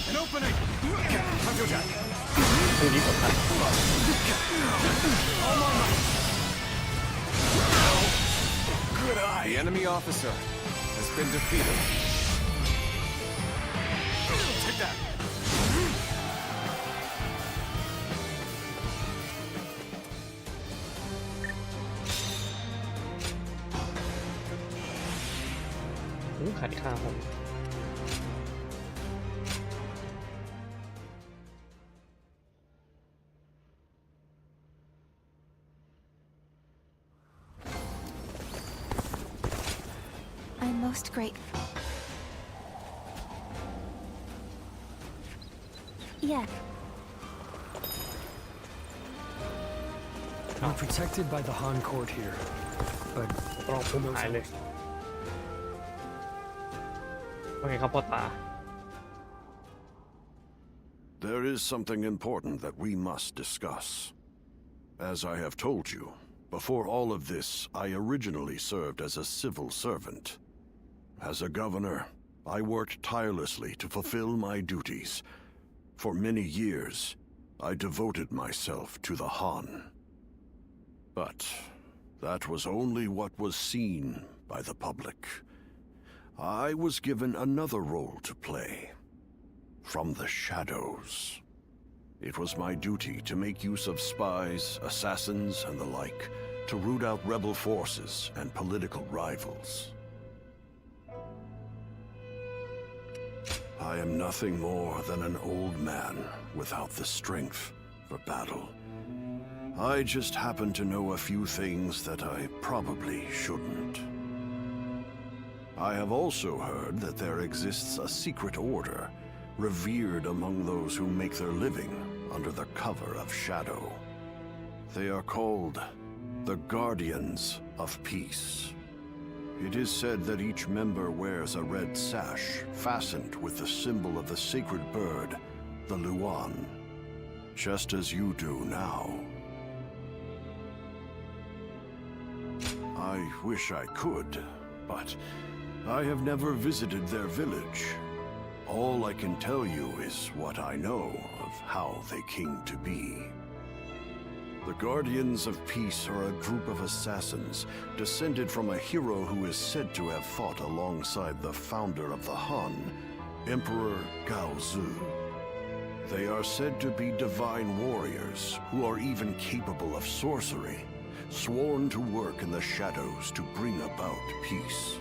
An opening. Hunter Jack. คู่นี้กดทัน Good eye. The enemy officer has been defeated. Take that. ขัดข้าผม I'm most grateful. Yeah. We're protected by the Han Court here, but ต้องพุ่มหายเลยว่าไงครับพ่อตา There is something important that we must discuss. As I have told you, Before all of this, I originally served as a civil servant. As a governor, I worked tirelessly to fulfill my duties. For many years, I devoted myself to the Han. But that was only what was seen by the public. I was given another role to play. From the shadows. It was my duty to make use of spies, assassins, and the like, to root out rebel forces and political rivals. I am nothing more than an old man without the strength for battle. I just happen to know a few things that I probably shouldn't. I have also heard that there exists a secret order, revered among those who make their living under the cover of shadow. They are called the Guardians of Peace. It is said that each member wears a red sash fastened with the symbol of the sacred bird, the Luan, just as you do now. I wish I could, but I have never visited their village. All I can tell you is what I know of how they came to be. The Guardians of Peace are a group of assassins descended from a hero who is said to have fought alongside the founder of the Han, Emperor Gaozu. They are said to be divine warriors who are even capable of sorcery, sworn to work in the shadows to bring about peace.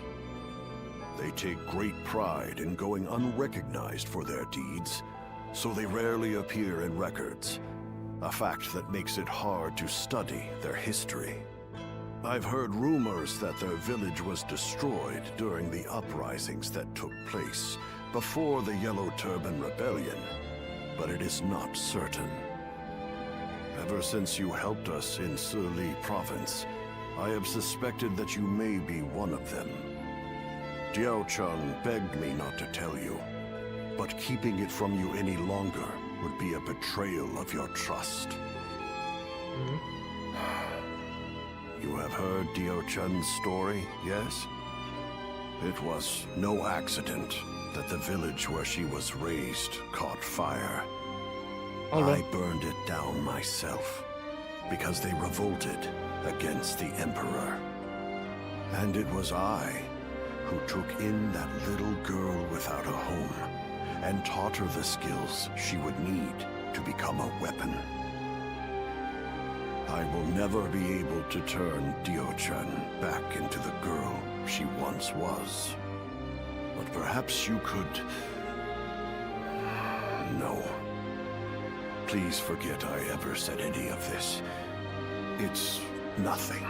They take great pride in going unrecognized for their deeds, so they rarely appear in records, a fact that makes it hard to study their history. I've heard rumors that their village was destroyed during the uprisings that took place before the Yellow Turban Rebellion, but it is not certain. Ever since you helped us in Suli province, I have suspected that you may be one of them. Diao Chun begged me not to tell you, but keeping it from you any longer would be a betrayal of your trust. You have heard Diao Chun's story, yes? It was no accident that the village where she was raised caught fire. I burned it down myself because they revolted against the Emperor. And it was I who took in that little girl without a home and taught her the skills she would need to become a weapon. I will never be able to turn Dio-chan back into the girl she once was. But perhaps you could... No. Please forget I ever said any of this. It's nothing.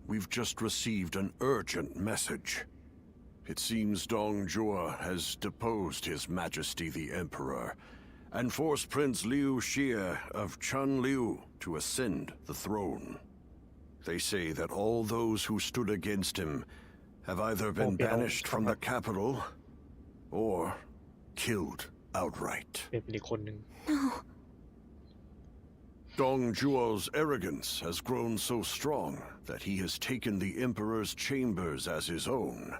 We've just received an urgent message. It seems Dong Zhuo has deposed His Majesty the Emperor and forced Prince Liu Xie of Chunliu to ascend the throne. They say that all those who stood against him have either been banished from the capital or killed outright. No. Dong Zhuo's arrogance has grown so strong that he has taken the Emperor's chambers as his own.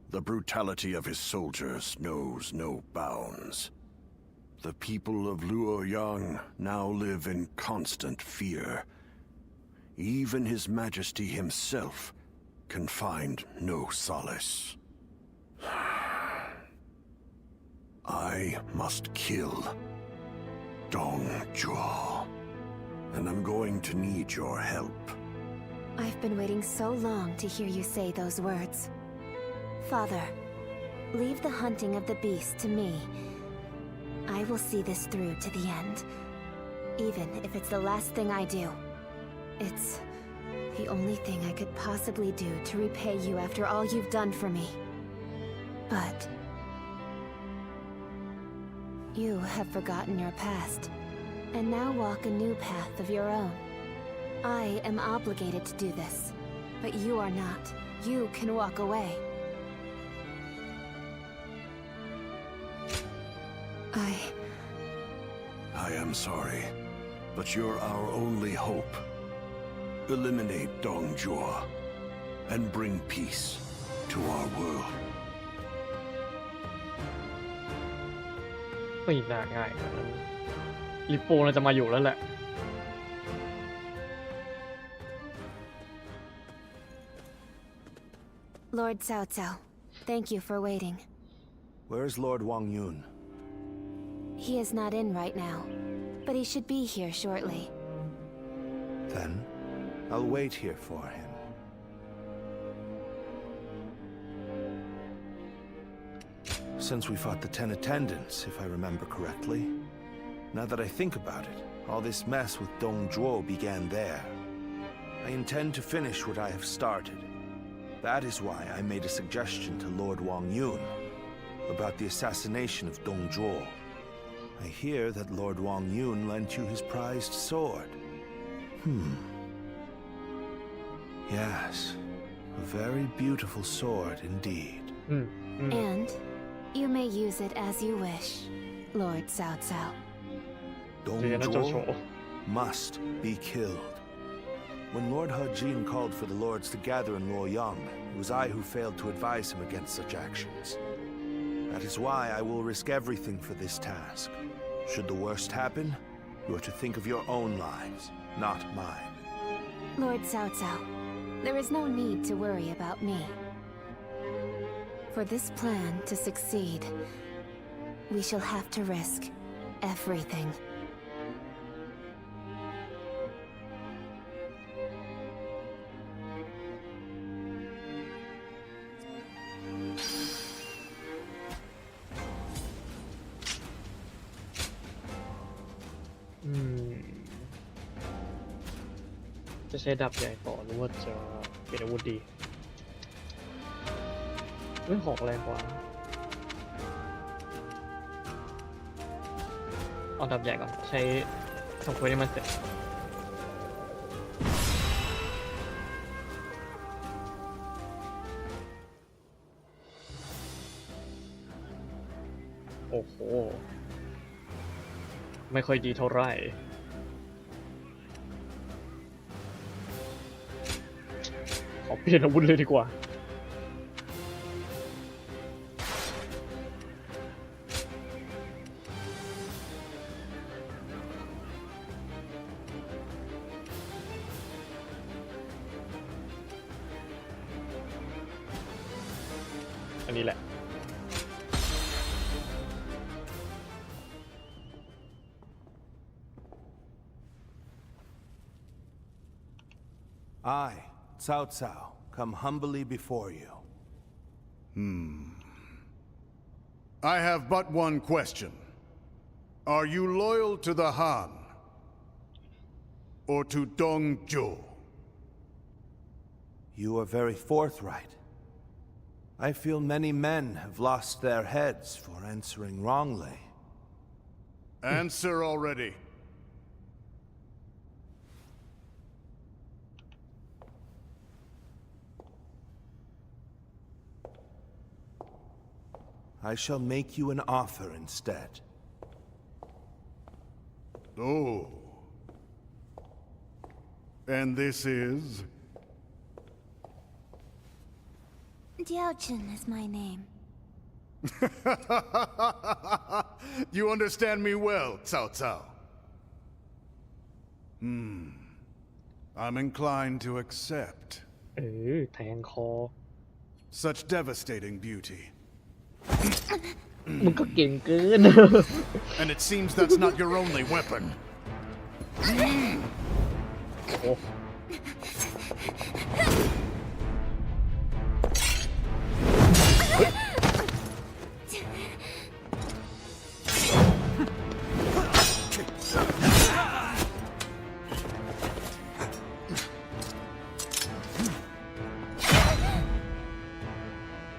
The brutality of his soldiers knows no bounds. The people of Luoyang now live in constant fear. Even His Majesty himself can find no solace. I must kill Dong Zhuo, and I'm going to need your help. I've been waiting so long to hear you say those words. Father, leave the hunting of the beast to me. I will see this through to the end, even if it's the last thing I do. It's the only thing I could possibly do to repay you after all you've done for me. But you have forgotten your past. and now walk a new path of your own. I am obligated to do this, but you are not. You can walk away. I am sorry, but you're our only hope. Eliminate Dongjua and bring peace to our world. ไม่น่าง่ายขนาดนั้นลิปโปเราจะมาอยู่แล้วแหละ Lord Cao Cao, thank you for waiting. Where's Lord Wang Yun? He is not in right now, but he should be here shortly. Then, I'll wait here for him. Since we fought the 10 attendants, if I remember correctly. Now that I think about it, all this mess with Dong Zhuo began there. I intend to finish what I have started. That is why I made a suggestion to Lord Wang Yun about the assassination of Dong Zhuo. I hear that Lord Wang Yun lent you his prized sword. Yes, a very beautiful sword indeed. And you may use it as you wish, Lord Cao Cao. Dong Zhuo must be killed. When Lord He Jin called for the lords to gather in Luoyang, it was I who failed to advise him against such actions. That is why I will risk everything for this task. Should the worst happen, you are to think of your own lives, not mine. Lord Cao Cao, there is no need to worry about me. For this plan to succeed, we shall have to risk everything. Hmm. จะใช้ดาบใหญ่ต่อหรือว่าจะเปลี่ยนอาวุธดีเรื่องของแรงกว่าเอาดาบใหญ่ก่อนใช้ทำเควสให้มันเสร็จโอ้โหไม่ค่อยดีเท่าไหร่ขอเปลี่ยนอาวุธเลยดีกว่าอันนี้แหละI, Cao Cao, come humbly before you. I have but one question. Are you loyal to the Han? Or to Dong Zhuo? You are very forthright. I feel many men have lost their heads for answering wrongly. Answer already. I shall make you an offer instead. Oh. And this is? Diaojun is my name. You understand me well, Cao Cao. I'm inclined to accept. แทงคอ Such devastating beauty. มึงก็เก่งเกิน And it seems that's not your only weapon. โอ้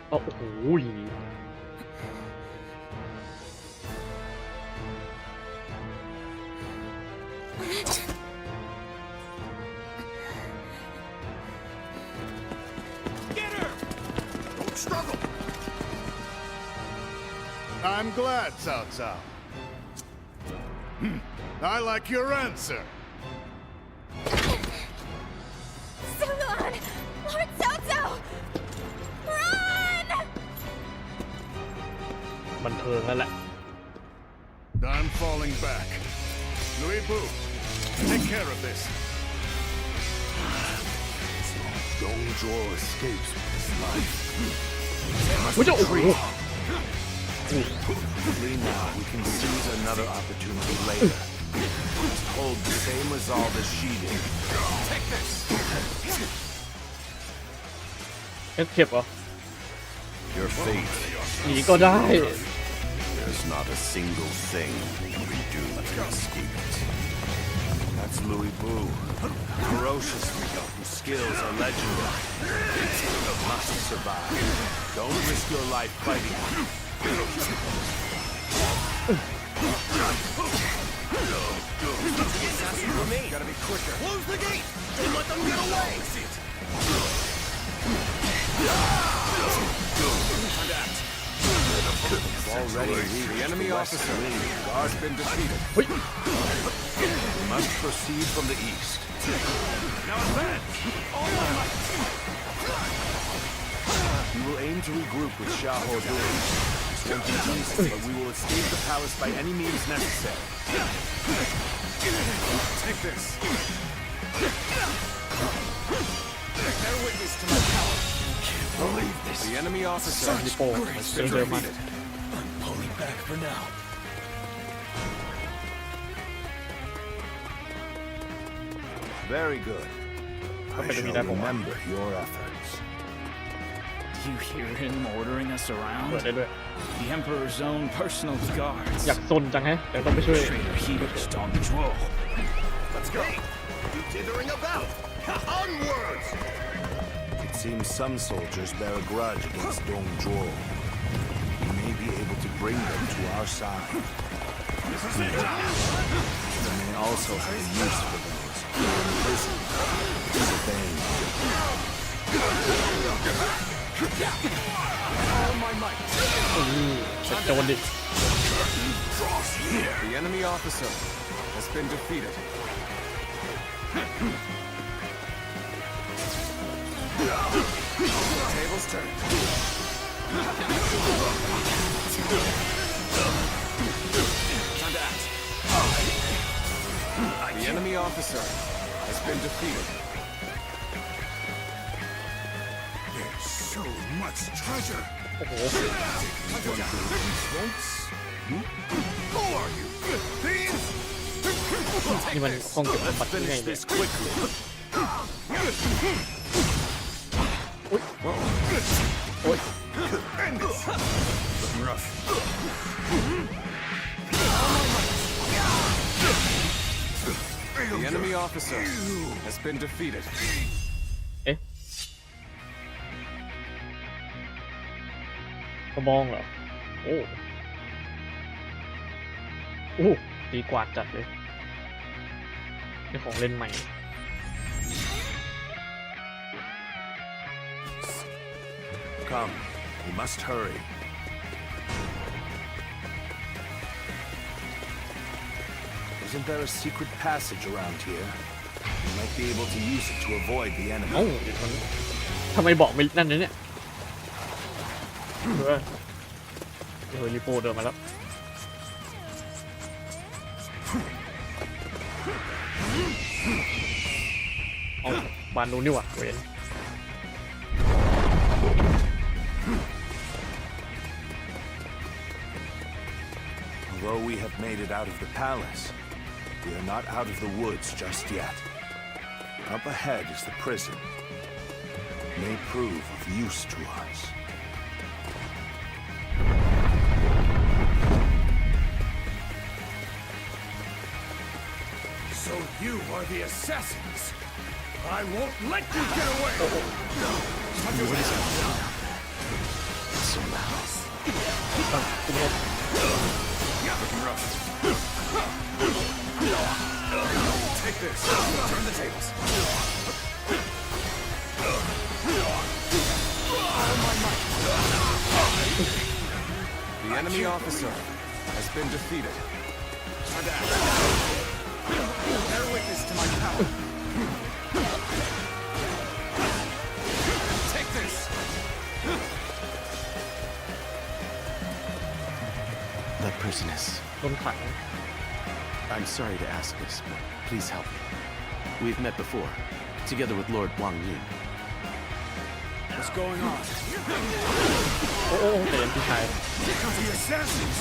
โอ้โห struggle. I'm glad, Cao Cao. I like your answer. Sulon! Lord Cao Cao! Run! บันเทิงแล้วแหละ I'm falling back. Louis Bu, take care of this. Dong Zhuo escapes with his life. Hopefully now we can seize another opportunity later. Just hold the same resolve as she did. Take this. เอ็กเก็บเหรอ Your fate. หนีก็ได้ There's not a single thing we do to escape it. That's Louis Bu. Ferocious leader whose skills are legendary. Must survive. Don't risk your life fighting him. Gotta be quicker. Close the gate! Don't let them get away! Already the enemy officer. Guard's been defeated. We must proceed from the east. Now advance! We will aim to regroup with Xiahou Dun. This won't be easy, but we will escape the palace by any means necessary. Take this. Bear witness to my power. Can't believe this. The enemy officer has been defeated. I'm pulling back for now. Very good. I shall remember your efforts. You hear him ordering us around? เปิดได้ด้วย The Emperor's own personal guards. อยากซนจังแฮะเดี๋ยวต้องไปช่วย Traitor heroes Dong Zhuo. Let's go. You dithering about. Onwards! It seems some soldiers bear a grudge against Dong Zhuo. We may be able to bring them to our side. This is it. They may also have a use for those who are in prison, disobeying. All my might. โจนดิ The enemy officer has been defeated. Tables turned. Time to act. The enemy officer has been defeated. There's so much treasure. โอ้โห Who are you? Thieves? นี่มันห้องเก็บสมบัติยังไง Finish เนี่ย this quickly. อุ๊ยโอ๊ย End this. Looking rough. The enemy officer has been defeated. เอ๊ะกระบองเหรอ โอ้โอ้ตีกวาดจัดเลยนี่ของเล่นใหม่ Come, we must hurry. Isn't there a secret passage around here? We might be able to use it to avoid the เอ้า enemy. มันทำไมบอกไม่นั่นเนี่ยเฮ้ยรีโปเดินมาแล้วเอาบานนู้นนี่หว่าเวน Although we have made it out of the palace, we are not out of the woods just yet. Up ahead is the prison. It may prove of use to us. So you are the assassins. I won't let you get away. Looking rough. Take this. Turn the tables. All my might. The enemy officer has been defeated. Bear witness to my power. Take this. That person is. โดนขัง I'm sorry to ask this, but please help me. We've met before, together with Lord Wang Ying. What's going on? โอ้แต่ยังพี่ชาย The assassins.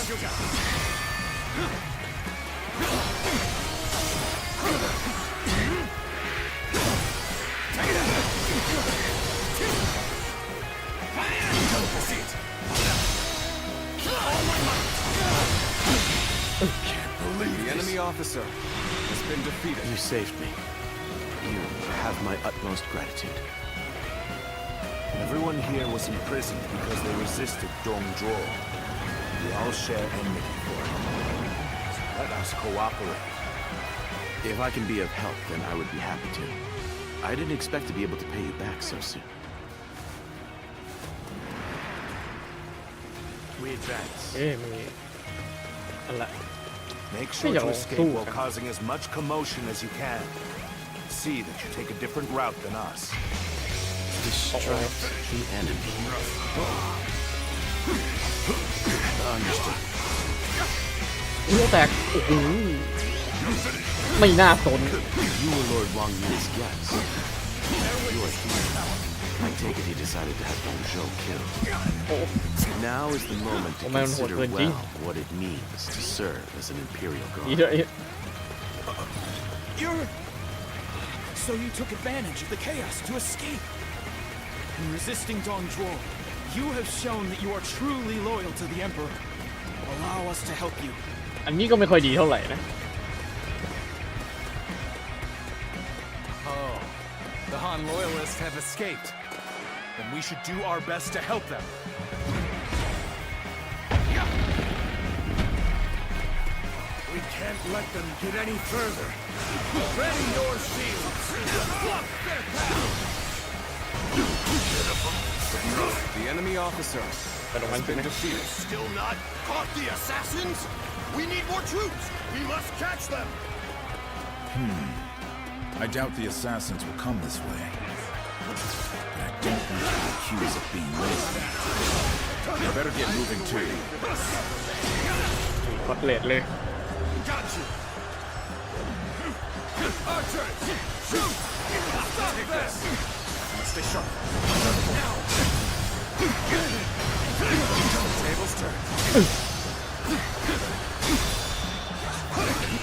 The enemy officer has been defeated. You saved me. You have my utmost gratitude. Everyone here was imprisoned because they resisted Dong Zhuo. We all share enmity for him. So let us cooperate. If I can be of help, then I would be happy to. I didn't expect to be able to pay you back so soon. We advance. มีอะไร Make sure to escape while causing as much commotion as you can. See that you take a different route than us. Distract the enemy. Understood. หัวแตกโอ้โหไม่น่าสน You were Lord Wang Ying's guest. You are here. I take it he decided to have Dong Zhuo killed. Now is the moment to consider well what it means to serve as an Imperial Guard. So you took advantage of the chaos to escape. In resisting Dong Zhuo, you have shown that you are truly loyal to the Emperor. Allow us to help you. อันนี้ก็ไม่ค่อยดีเท่าไหร่นะ Oh, the Han loyalists have escaped. Then we should do our best to help them. We can't let them get any further. Ready your shields. Block their path. The enemy officer has been defeated. Still not caught the assassins? We need more troops. We must catch them. I doubt the assassins will come this way. But I don't want to be accused of being lazy. I better get moving too. คอตเลตเลย Got you. Archers, shoot! Stop this! Stay sharp. Now! Tables turn.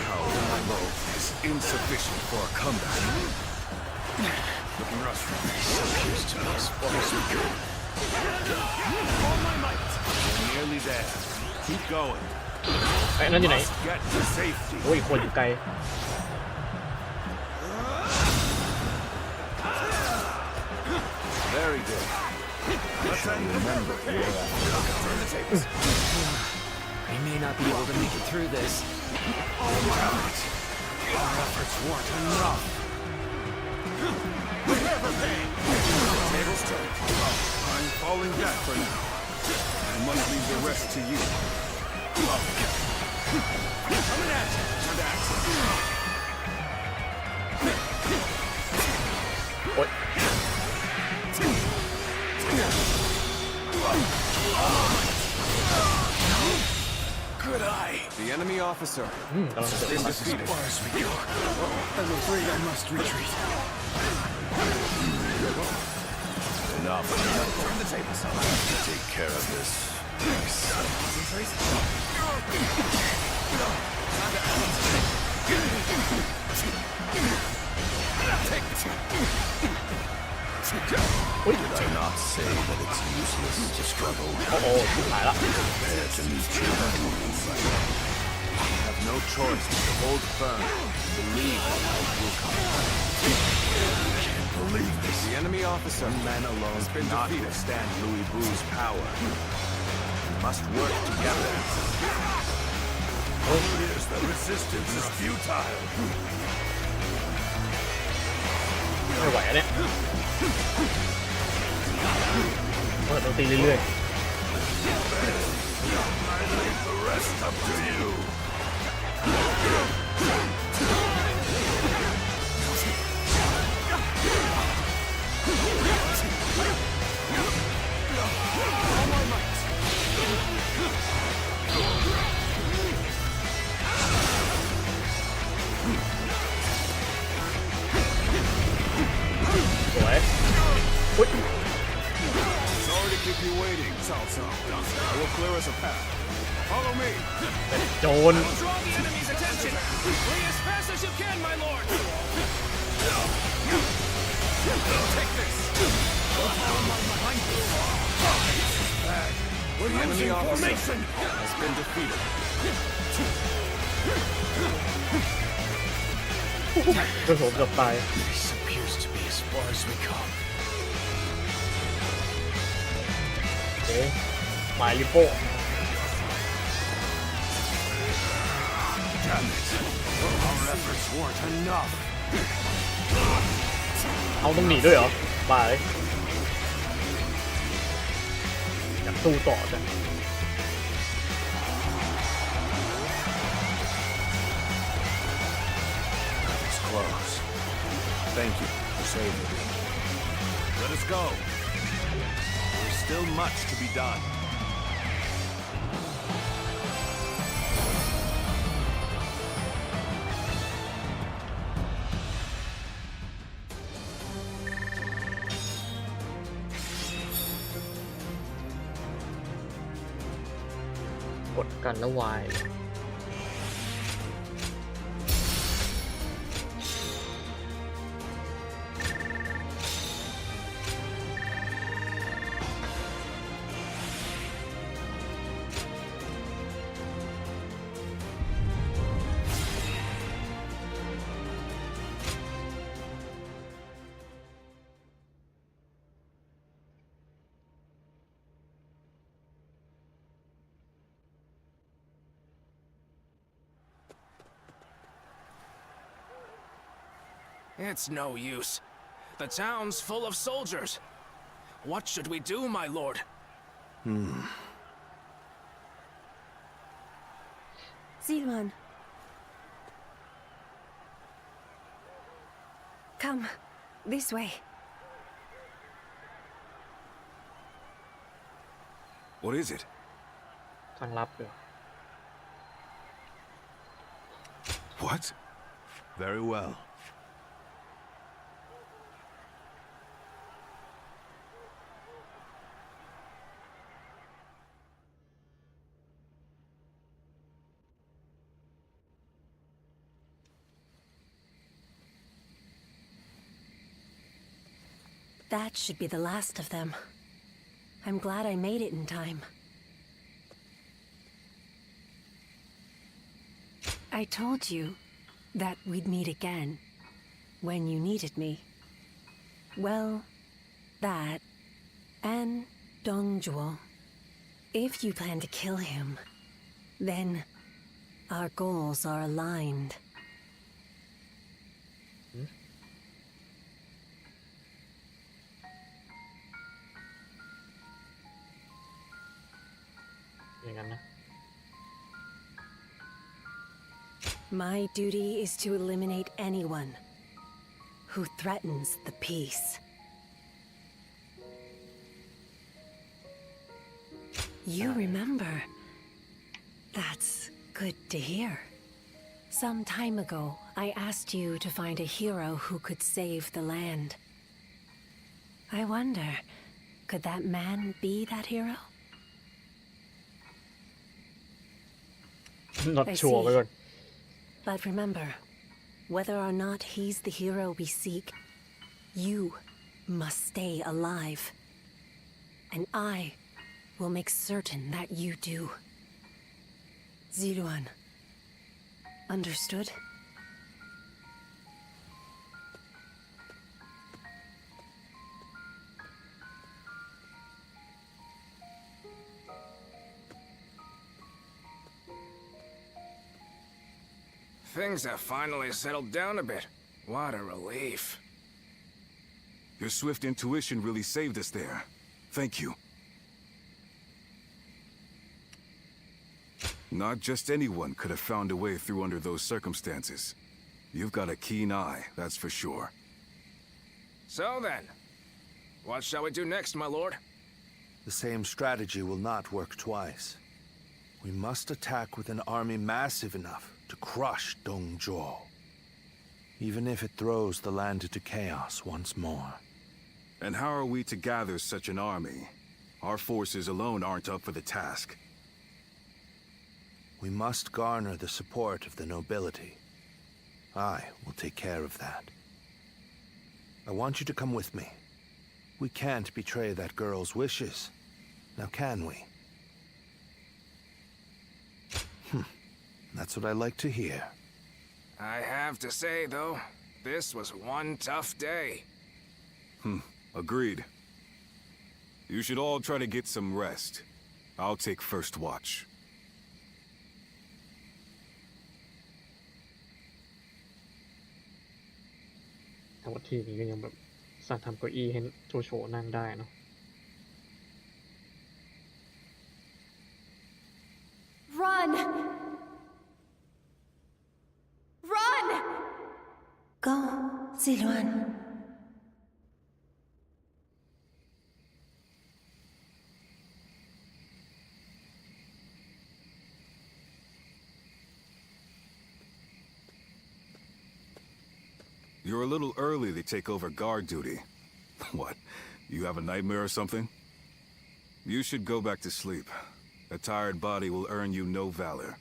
Power in my bow is insufficient for a comeback. Looking rough. Appears to be as far as we go. All my might! We're nearly there. Keep going. ไอ้นั่นอยู่ไหน Must get to safety. โอ้ยคนอยู่ไกล Very good. Let's remember here. Turn the tables. We may not be able to make it through this. All my might! Our efforts weren't enough. Never pay! Tables turn. I'm falling back for now. I must leave the rest to you. Coming at you! Time to act. โอ๊ย Good eye! The enemy officer กำลัง has เสร็จ been defeated. As far as we go. I'm afraid I must retreat. Enough. Turn the tables. Take care of this. Concentrate. Take this. Did I not say that it's useless to struggle? โอ้โหชิบหายละ Prepare to meet your doom. You have no choice but to hold firm and believe that help will come. Can't believe this. The enemy officer One man alone cannot withstand Louis Vu's power. We must work together. Word is that resistance is futile. ไม่ไหวอะเนี่ยเปิดดนตรีเรื่อยๆ leave the rest up to you. สวยอุ๊ย Sorry to keep you waiting, Cao Cao. I will clear us a path. Follow me. เป็นโจร Draw the enemy's attention. Flee as fast as you can, my lord. Take this. The enemy officer has been defeated. กระผมเกือบตาย This appears to be as far as we come. โอเคหมายลิโป้ Damn it. Our efforts weren't enough. เอาต้องหนีด้วยเหรอบ้าเลยอยากสู้ต่อจ้ะ It's close. Thank you for saving me. Let us go. There's still much to be done. กดกันแล้ววาย It's no use. The town's full of soldiers. What should we do, my lord? Zilwan. Come, this way. What is it? ทางลับเลย What? Very well. That should be the last of them. I'm glad I made it in time. I told you that we'd meet again when you needed me. Well, that and Dongjuo. If you plan to kill him, then our goals are aligned. My duty is to eliminate anyone who threatens the peace. You remember? That's good to hear. Some time ago, I asked you to find a hero who could save the land. I wonder, could that man be that hero? Not sure, my God. But remember, whether or not he's the hero we seek, you must stay alive. And I will make certain that you do. Ziluan. Understood? Things have finally settled down a bit. What a relief. Your swift intuition really saved us there. Thank you. Not just anyone could have found a way through under those circumstances. You've got a keen eye, that's for sure. So then, what shall we do next, my lord? The same strategy will not work twice. We must attack with an army massive enough to crush Dongzhuo, even if it throws the land into chaos once more. And how are we to gather such an army? Our forces alone aren't up for the task. We must garner the support of the nobility. I will take care of that. I want you to come with me. We can't betray that girl's wishes. Now can we? That's what I like to hear. I have to say, though, this was one tough day. Agreed. You should all try to get some rest. I'll take first watch. ทั้งทีนี้ก็ยังแบบสั่งทำเก้าอี้ให้โจโฉนั่งได้เนาะ Run! Run! Go, Ziluan. You're a little early to take over guard duty. What? You have a nightmare or something? You should go back to sleep. A tired body will earn you no valor.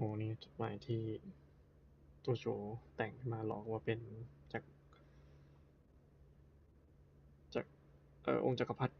Oh, นี่จดหมายที่โจโฉแต่งขึ้นมาหลอกว่าเป็นจากองค์จักรพรรดิ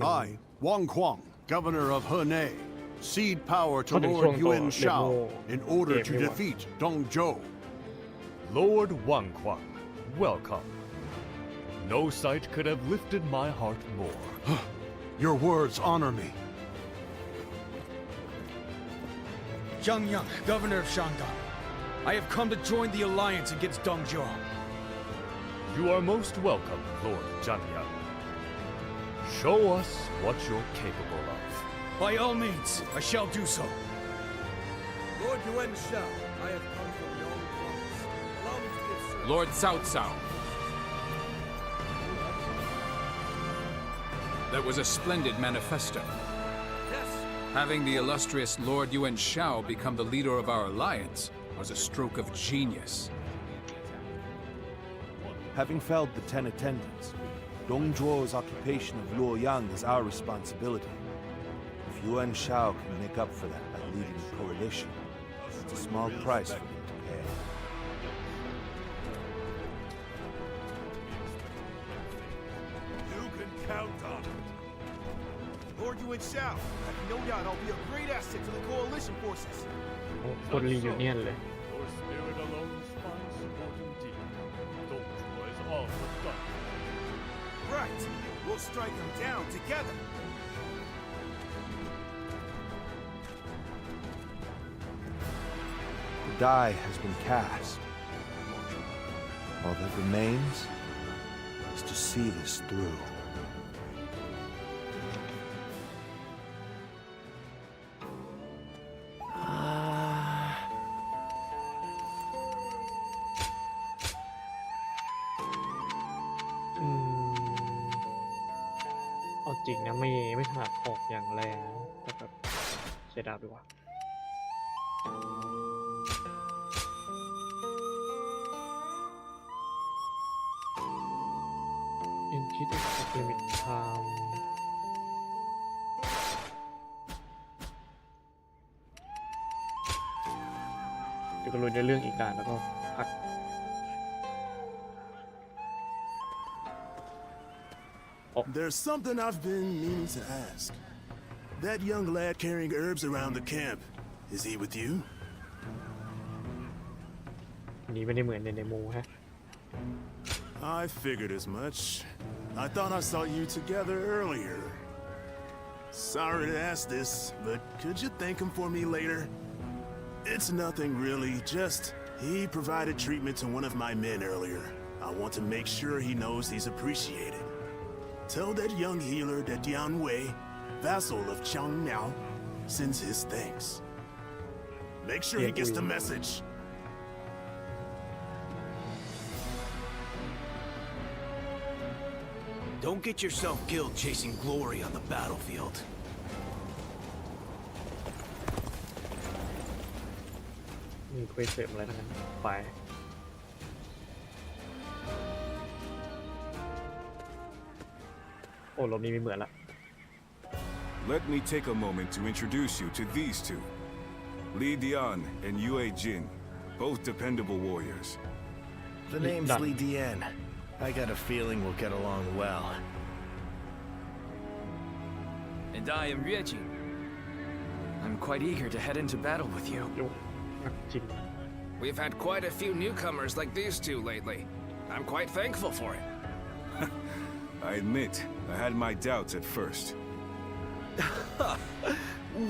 I, Wang Kuang, governor of Henei, cede power to Lord Yuan Shao in order to defeat Dongzhuo. Lord Wang Kuang, welcome. No sight could have lifted my heart more. Your words honor me. Zhang Yang, governor of Shandong. I have come to join the alliance against Dongzhuo. You are most welcome, Lord Zhangyang. Show us what you're capable of. By all means, I shall do so. Lord Yuan Shao, I have come from your own province. Allow me to give service. Lord Cao Cao. That was a splendid manifesto. Yes. Having the illustrious Lord Yuan Shao become the leader of our alliance was a stroke of genius. Having felled the 10 attendants, Dongzhuo's occupation of Luoyang is our responsibility. If Yuan Shao can make up for that by leading the coalition, it's a small price for him to pay. You can count on it. Lord Yuan Shao, I have no doubt I'll be a great asset to the coalition forces. คนรียูเนียนเลย Your spirit alone finds support indeed. Dongzhuo is all but done. Right. We'll strike them down together. The die has been cast. All that remains is to see this through. Ừ. เอาจริงนะไม่ถนัดออกอย่างแรงแต่แบบใช้ดาบดีกว่า Increase limit time เดี๋ยวก็รู้ในเรื่องอีกการแล้วก็พัก There's something I've been meaning to ask. That young lad carrying herbs around the camp, is he with you? นี่ไม่ได้เหมือนในเดโมฮะ I figured as much. I thought I saw you together earlier. Sorry to ask this, but could you thank him for me later? It's nothing really, just he provided treatment to one of my men earlier. I want to make sure he knows he's appreciated. Tell that young healer that Dian Wei, vassal of Chang Miao, sends his thanks. Make sure he gets the message. Don't get yourself killed chasing glory on the battlefield. มีเควสเสริมอะไรทั้งนั้นไปโอ้รอบนี้ไม่เหมือนละ Let me take a moment to introduce you to these two. Li Dian and Yue Jin, both dependable warriors. The name's Li Dian. I got a feeling we'll get along well. And I am Yue Jin. I'm quite eager to head into battle with you. We've had quite a few newcomers like these two lately. I'm quite thankful for it. I admit, I had my doubts at first.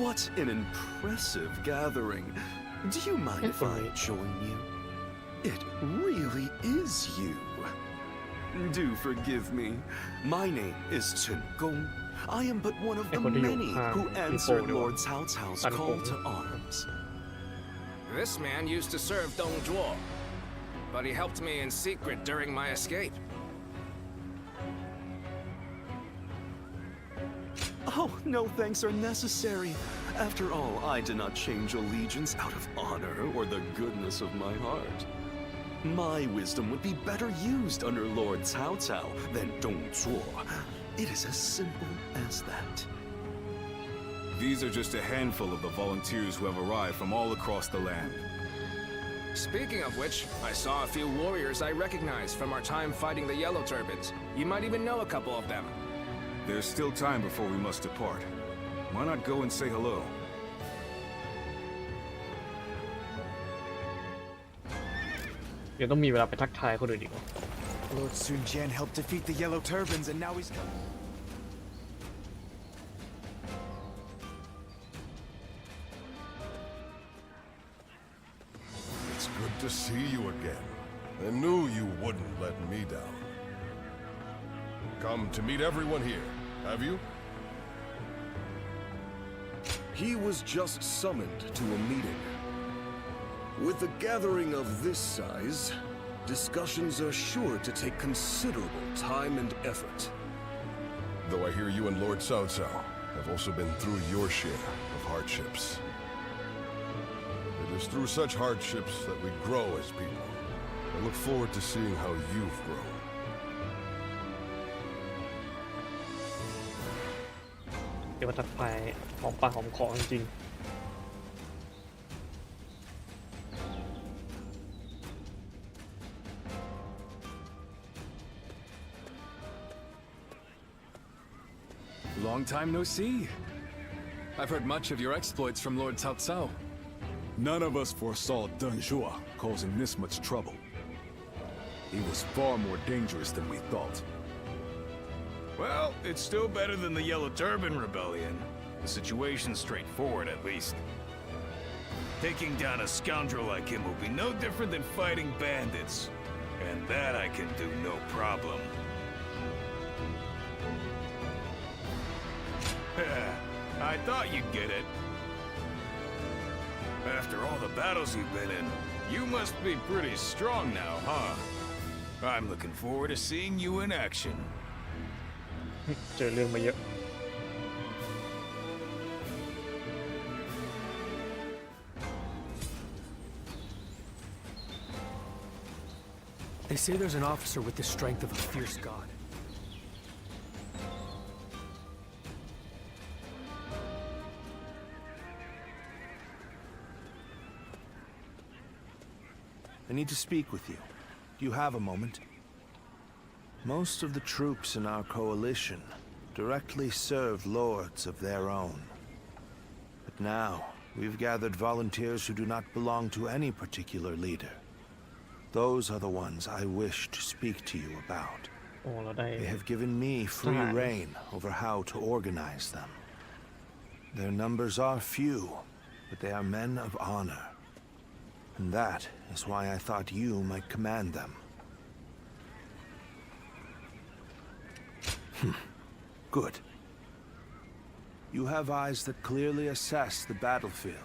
What an impressive gathering. Do you mind if I join you? It really is you. Do forgive me. My name is Chen Gong. I am but one of the many who answered Lord Cao Cao's call to arms. This man used to serve Dong Zhuo, but he helped me in secret during my escape. Oh, no thanks are necessary. After all, I did not change allegiance out of honor or the goodness of my heart. My wisdom would be better used under Lord Cao Cao than Dong Zhuo. It is as simple as that. These are just a handful of the volunteers who have arrived from all across the land. Speaking of which, I saw a few warriors I recognized from our time fighting the Yellow Turbans. You might even know a couple of them. There's still time before we must depart. Why not go and say hello? เดี๋ยวต้องมีเวลาไปทักทายคนอื่นอีก Lord Sun Jian helped defeat the Yellow Turbans, and now he's coming. It's good to see you again. I knew you wouldn't let me down. Come to meet everyone here, have you? He was just summoned to a meeting. With a gathering of this size, discussions are sure to take considerable time and effort. Though I hear you and Lord Cao Cao have also been through your share of hardships. It is through such hardships that we grow as people. I look forward to seeing how you've grown. เดี๋ยวมาทักทายหอมปากหอมคอจริง Long time no see. I've heard much of your exploits from Lord Cao Cao. None of us foresaw Deng Zhuo causing this much trouble. He was far more dangerous than we thought. Well, it's still better than the Yellow Turban Rebellion. The situation's straightforward, at least. Taking down a scoundrel like him will be no different than fighting bandits. And that I can do no problem. I thought you'd get it. After all the battles you've been in, you must be pretty strong now, huh? I'm looking forward to seeing you in action. เจอเรื่องมาเยอะ I They say there's an officer with the strength of a fierce god. I need to speak with you. Do you have a moment? Most of the troops in our coalition directly serve lords of their own. But now, we've gathered volunteers who do not belong to any particular leader. Those are the ones I wish to speak to you about. They have given me free rein over how to organize them. Their numbers are few, but they are men of honor. And that is why I thought you might command them. Good. You have eyes that clearly assess the battlefield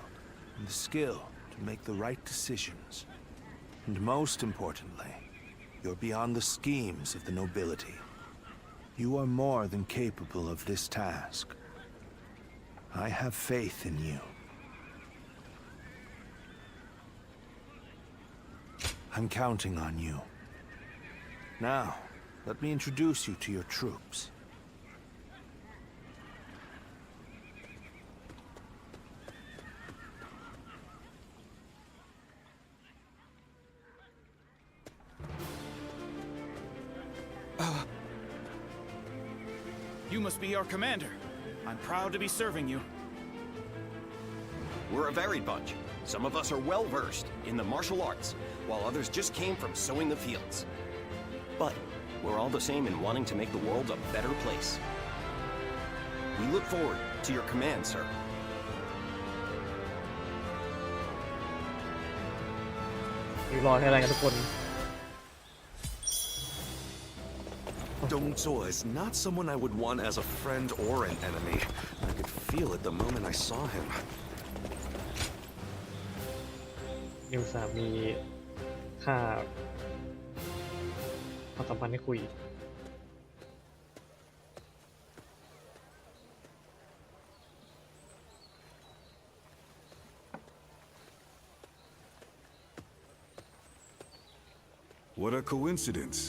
and the skill to make the right decisions. And most importantly, you're beyond the schemes of the nobility. You are more than capable of this task. I have faith in you. I'm counting on you. Now, let me introduce you to your troops. You must be our commander. I'm proud to be serving you. We're a varied bunch. Some of us are well-versed in the martial arts, while others just came from sowing the fields. But we're all the same in wanting to make the world a better place. We look forward to your command, sir. Dong Zhuo is not someone I would want as a friend or an enemy. I could feel it the moment I saw him. นิวสามีค่าความสัมพันธ์ให้คุย What a coincidence.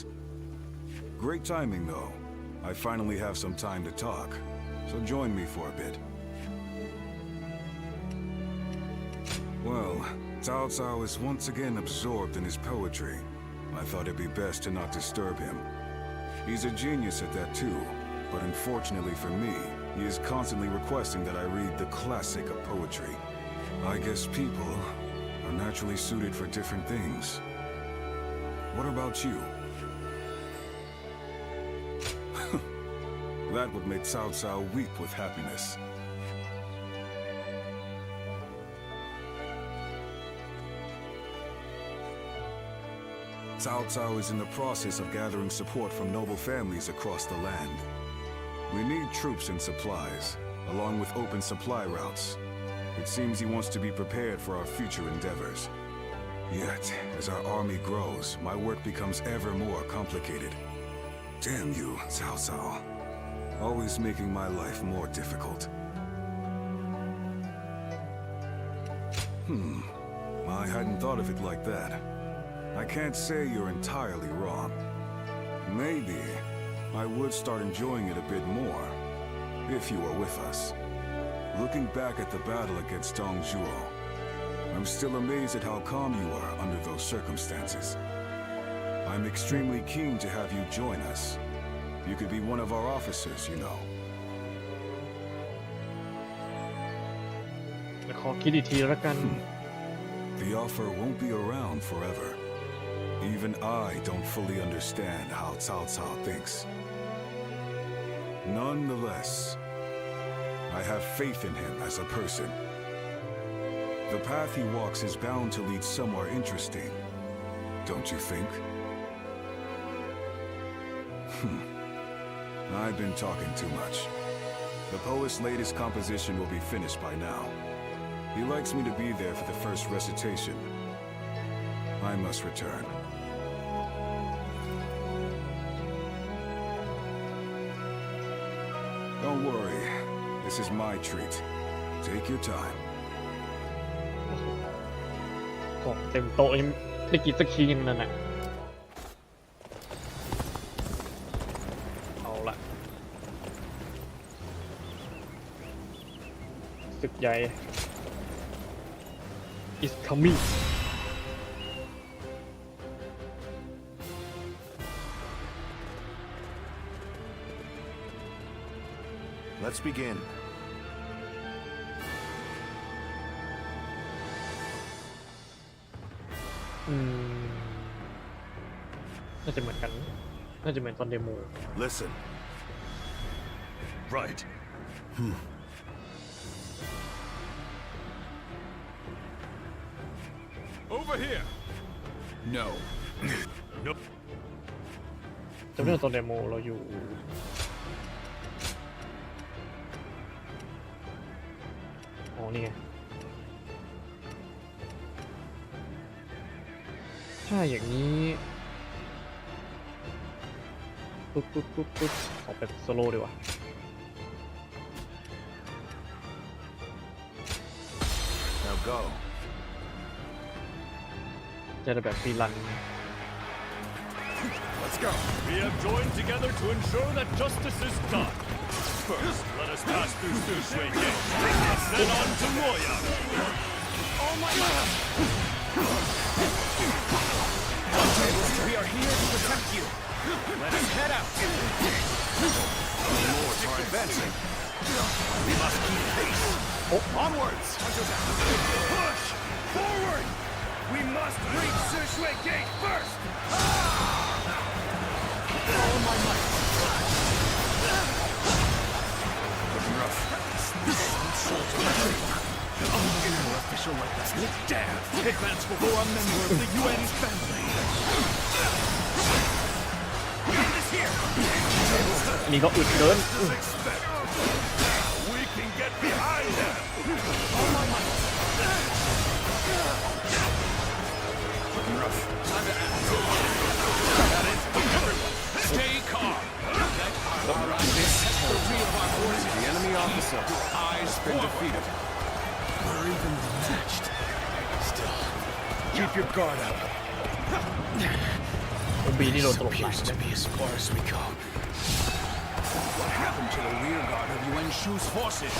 Great timing, though. I finally have some time to talk, so join me for a bit. Well, Cao Cao is once again absorbed in his poetry. I thought it'd be best to not disturb him. He's a genius at that too, but unfortunately for me, he is constantly requesting that I read the classic of poetry. I guess people are naturally suited for different things. What about you? That would make Cao Cao weep with happiness. Cao Cao is in the process of gathering support from noble families across the land. We need troops and supplies, along with open supply routes. It seems he wants to be prepared for our future endeavors. Yet, as our army grows, my work becomes ever more complicated. Damn you, Cao Cao. Always making my life more difficult. I hadn't thought of it like that. I can't say you're entirely wrong. Maybe I would start enjoying it a bit more, if you were with us. Looking back at the battle against Dong Zhuo, I'm still amazed at how calm you are under those circumstances. I'm extremely keen to have you join us. You could be one of our officers, you know. ขอคิดอีกทีแล้วกัน The offer won't be around forever. Even I don't fully understand how Cao Cao thinks. Nonetheless, I have faith in him as a person. The path he walks is bound to lead somewhere interesting, don't you think? I've been talking too much. The poet's latest composition will be finished by now. He likes me to be there for the first recitation. I must return. Don't worry. This is my treat. Take your time. ของเต็มโต๊ะยังได้กินสักทีนึงนั่นแหละ ศึกใหญ่ is coming Let's begin. น่าจะเหมือนกันน่าจะเหมือนตอนเดโม Listen. Right. Over here. No. Nope. จำได้ตอนเดโมเราอยู่อ๋อนี่ไงถ้าอย่างนี้ปุ๊บขอแบบโซโล่ดีกว่า Now go. จะได้แบบฟรีรัน Let's go. We have joined together to ensure that justice is done. First, let us pass through Sushui Gate, and then on to Moya. Oh my God! We are here to protect you. Let us head out. The lords are advancing. We must keep pace. Onwards! Push! Forward! We must reach Sushui Gate first! All my might. Looking rough. An official like that would dare advance before a member of the UN's family. End is here. นี่ก็อึดเกิน We can get behind them. All my might. Looking rough. Time to act. That is everyone. Stay calm. This has the real of our forces. The enemy officer Eyes has been defeated. We're evenly matched. Still, keep your guard up. ผมบีนี่โดนตลบหลัง Appears to be as far as we go. What happened to the rear guard of Yuan Shu's forces?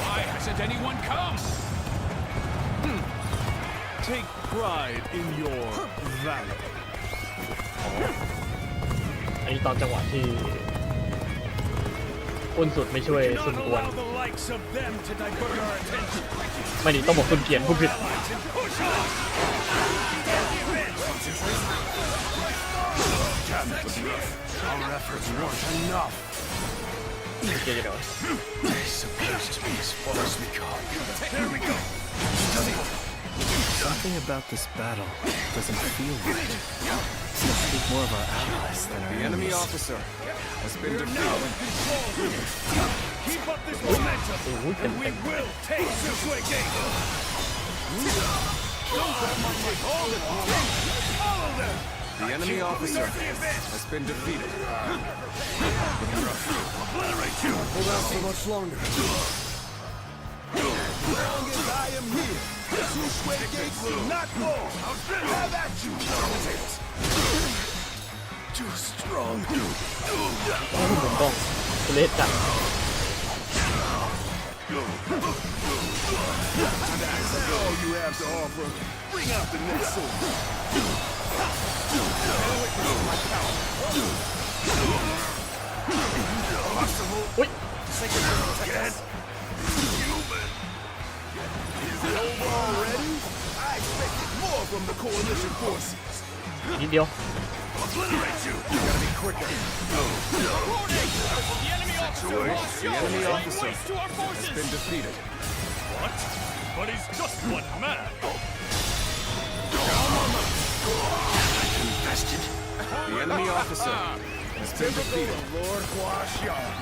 Why hasn't anyone come? Take pride in your valor. อันนี้ตอนจังหวะที่อ้นสุดไม่ช่วย We ซุน cannot กวน allow the likes of them to divert our attention. ไม่นี่ต้องบอกซุนเกียนพูดผิด Push on! Our efforts weren't enough. ซุนเกียนจะเดี๋ยว This appears to be as far as we go. There we go. Something about this battle doesn't feel right. Seems to be more of our allies than our The enemy enemies. officer has been We're now in defeated. control. Keep up this momentum, and we will take Sushui Gate. Don't let my take all the follow them. The enemy officer has been defeated. Obliterate you. Hold out for much longer. As long as I am here, Sushui Gate will not fall. Have at you. Too strong. ผมต้องเลสจัด Is that all you have to offer? Bring out the next sword. Wait. Again? Human. Is it over already? I expected more from the coalition forces. นิดเดียว Obliterate you. You gotta be quicker. The enemy officer lost The enemy laying officer waste to our has forces. been defeated. What? But he's just one man. Invested. The enemy officer has been defeated. Lord Huashan.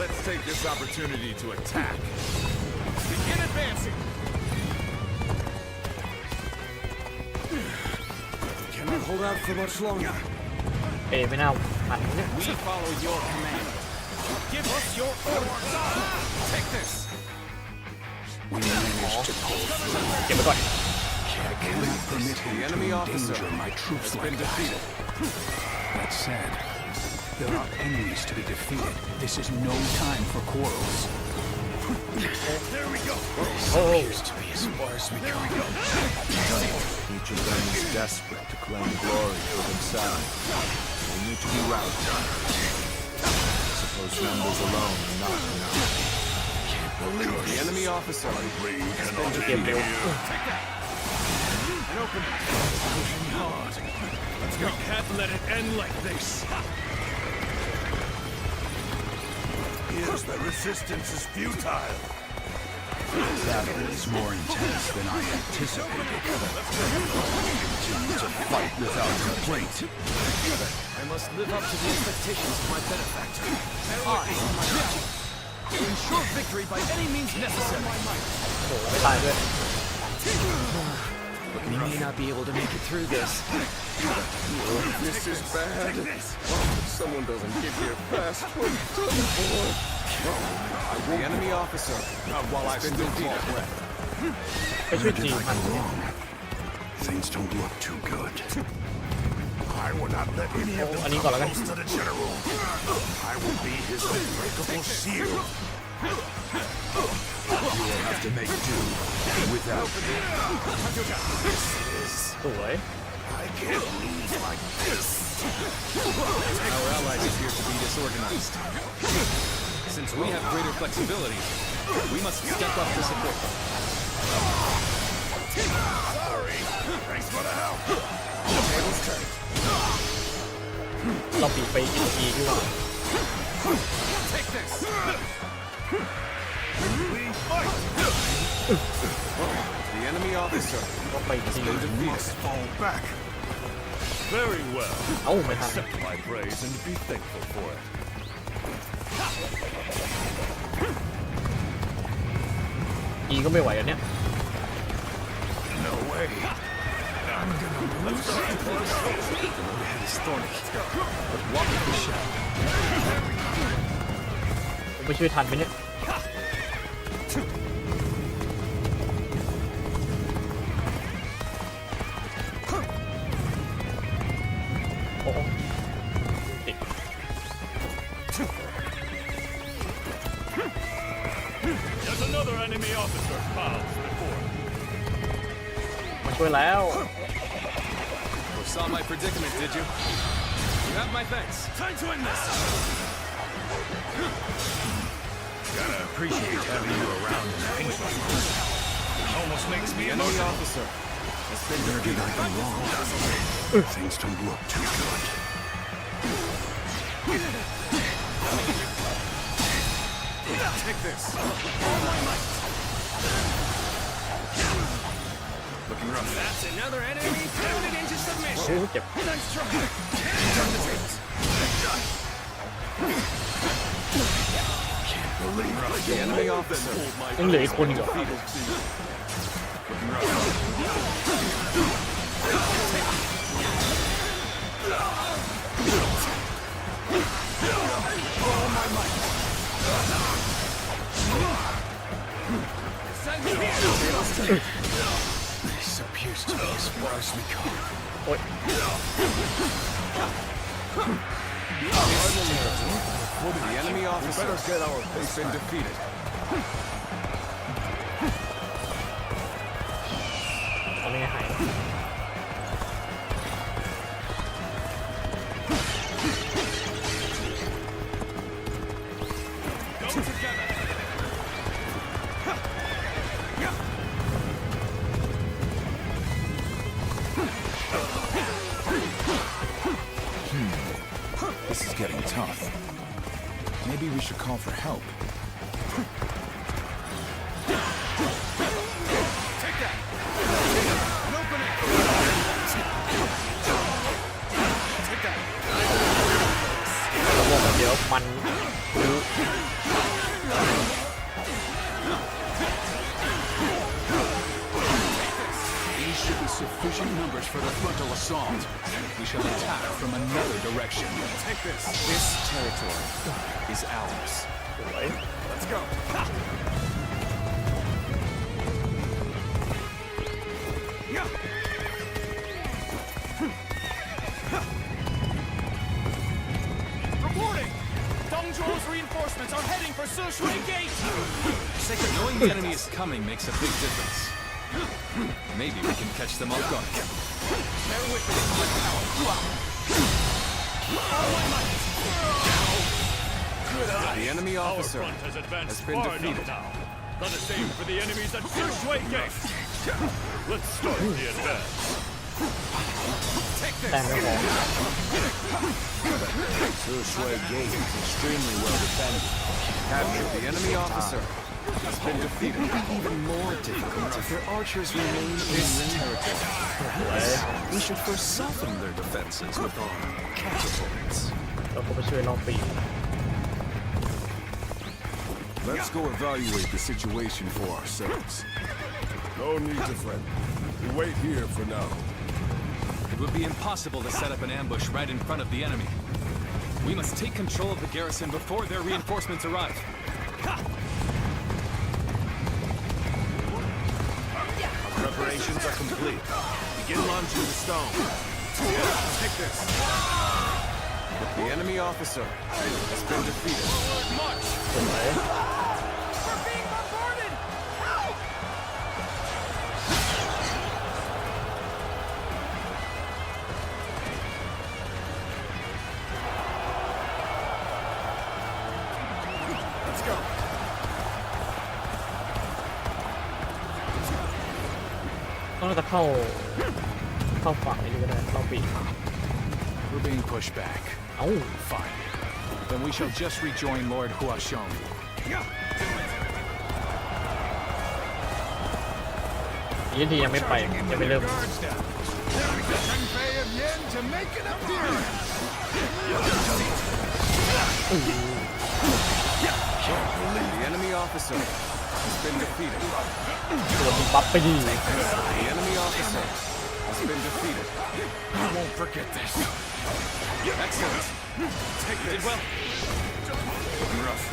Let's take this opportunity to attack. Begin advancing. Cannot hold out for much longer. เอไม่น่าหันเนี่ย We follow your command. Give us your orders. Take this. We managed to pull through. เก็บไว้ก่อน I cannot permit him The enemy to officer endanger my troops has like been that. defeated. That said, there are enemies to be defeated. This is no time for quarrels. There we go. Appears to be as far as we go. Each of them is desperate to claim glory for themselves. They need to be routed. I suppose numbers alone are not enough. Can't believe the enemy officer has been defeated. And open it. Pushing hard. Let's go. We can't let it end like this. Here's the resistance is futile. Battle is more intense than I anticipated. Continue to fight without complaint. I must live up to the expectations of my benefactor. I will ensure victory by any means necessary. We may not be able to make it through this. This is bad. If someone doesn't get here fast, we're done for. The enemy officer, while I've been defeated. What did I go wrong? Things don't look too good. I will not let any of them come close to the general. I will be his unbreakable shield. You will have to make do without me. I can't lose like this. Our allies appear to be disorganized. Since we have greater flexibility, we must step up to support them. Sorry. Thanks for the help. Tables turned. เราปีกไปกี่นาทีดีกว่า Take this. We fight. The enemy officer must fall back. Very well. Oh, my Accept my praise and be thankful for it. อีก็ไม่ไหวอันเนี้ย No way. I'm gonna lose. The head is thorny, but walk with the shadow. ผมไปช่วยทันไหมเนี่ย โอ้ติด There's another enemy officer bows before me. มาช่วยแล้ว Foresaw my predicament, did you? You have my thanks. Time to end this. Gotta appreciate having you around in things like this. Almost makes me enemy officer. Where did I go wrong? Things don't look too good. Take this. Looking rough. That's another enemy pounded into โอ้ submission. เจ็บ Nice try. Turn the tables. Can't believe The enemy officer. ยังเหลืออีกคนอีกเหรอ Looking rough. This appears to be as far as we go. โอ๊ย The enemy officer has been defeated. ตอนนี้หาย Go together. This is getting tough. Maybe we should call for help. Take that. And open it. Take that. เราบอกว่าเดี๋ยวมันรู้ These should be sufficient numbers for the frontal assault. We shall attack from another direction. Take this. This territory is ours. สวย Let's go. Reporting! Dongzhuo's reinforcements are heading for Sushui Gate! Knowing the enemy is coming makes a big difference. Maybe we can catch them off guard. Bear with me, my power. The enemy officer has been defeated. Not the same for the enemies at Shui Gate. Let's start the advance. Take this. Shui Gate is extremely well defended. Capture the enemy officer has been defeated. Even more difficult if their archers remain in this territory. Perhaps we should first soften their defenses with our catapults. Let's go evaluate the situation for ourselves. No need to fret. We wait here for now. It would be impossible to set up an ambush right in front of the enemy. We must take control of the garrison before their reinforcements arrive. Our preparations are complete. Begin launching the stone. Take this. The enemy officer has been defeated. March! We're being bombarded! Help! Let's go. ก็น่าจะเข้าฝั่งนี้ก็ได้เราปีก We're being pushed back. Oh, fine. Then we shall just rejoin Lord Huashong. ยี่ทียังไม่ไปยังไม่เริ่ม The enemy officer has been defeated. ตัวมีปั๊บไปดี The enemy officer has been defeated. I won't forget this. Excellent. Take this. Did well. Looking rough.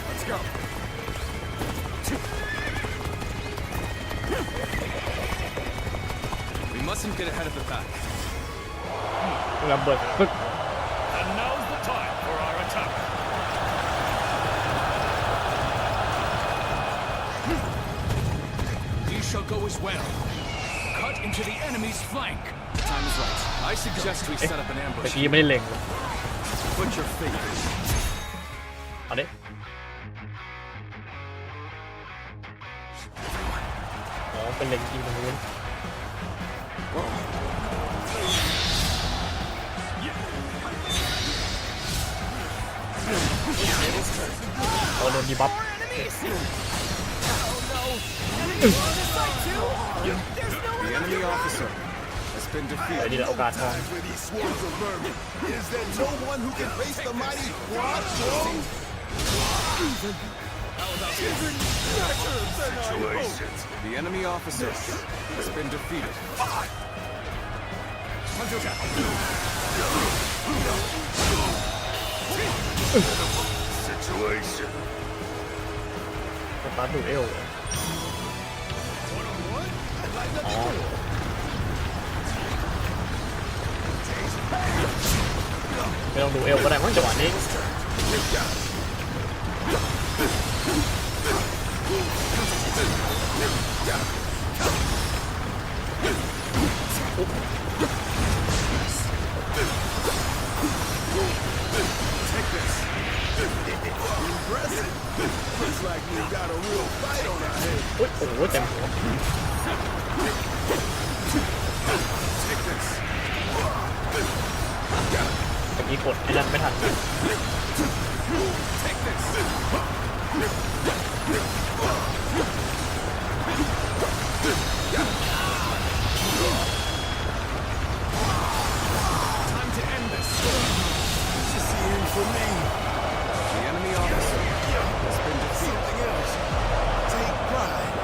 Let's go. We mustn't get ahead of the pack. ระเบิดปึ๊ก And now's the time for our attack. We shall go as well. Cut into the enemy's flank. Time is right. I suggest we set up an เมื่อ ambush. กี้ไม่ได้เล็ง Put your faith in me. เอาดิอ๋อเป็นเล็งจริงตรงนู้นเราโดนดีบัฟ The enemy officer has been ไอ้นี่ defeated. แหละโอกาสทอง For these swarms of vermin, is there no one who can face the mighty Huashong? Situations. The enemy officer has been defeated. Situation. สตาร์ทดูเอลอ๋อไม่ต้องดูเอลก็ได้มั้งจังหวะนี้Looks like we got a real fight on our hands. โอ้โหเต็มหัว Take this. เมื่อกี้กดไอ้นั่นไม่ทัน Take this. Time to end this. This is the end for me. The enemy officer has been defeated. Something else. Take pride.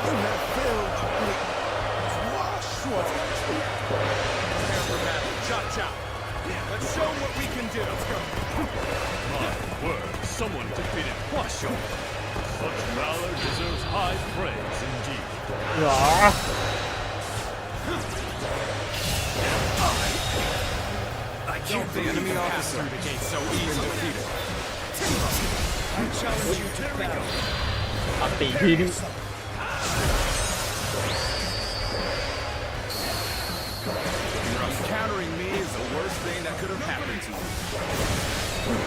You have failed to make Huashong. Prepare for battle. Chop chop. Let's show them what we can do. My word, someone defeated Huashong. Such valor deserves high praise indeed. หรอ The enemy officer the gate so easily. I challenge you to battle. อันตีทีนึง Encountering me is the worst thing that could have happened to you.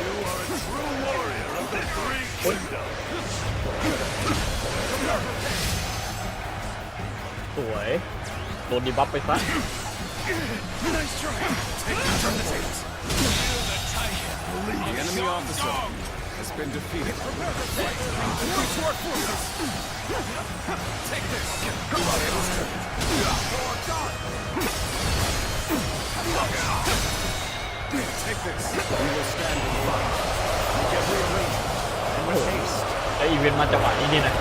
You are a true warrior of the Three Kingdoms. สวยโดนดีบัฟไปซะ Nice try. Take it from the tails. The enemy officer has been defeated. Move to our forces. Take this. Take this. We will stand and fight. Make every arrangement and with haste. ไออีเวนต์มาจังหวะนี้นี่นะ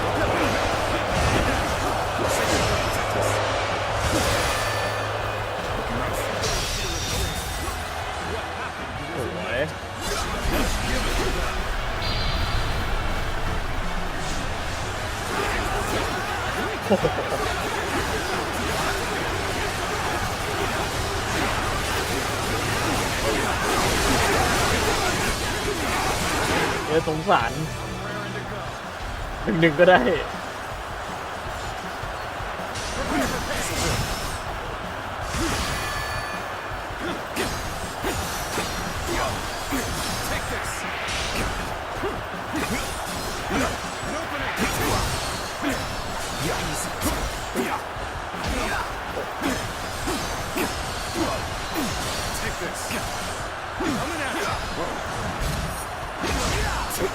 สวยสงสารหนึ่งก็ได้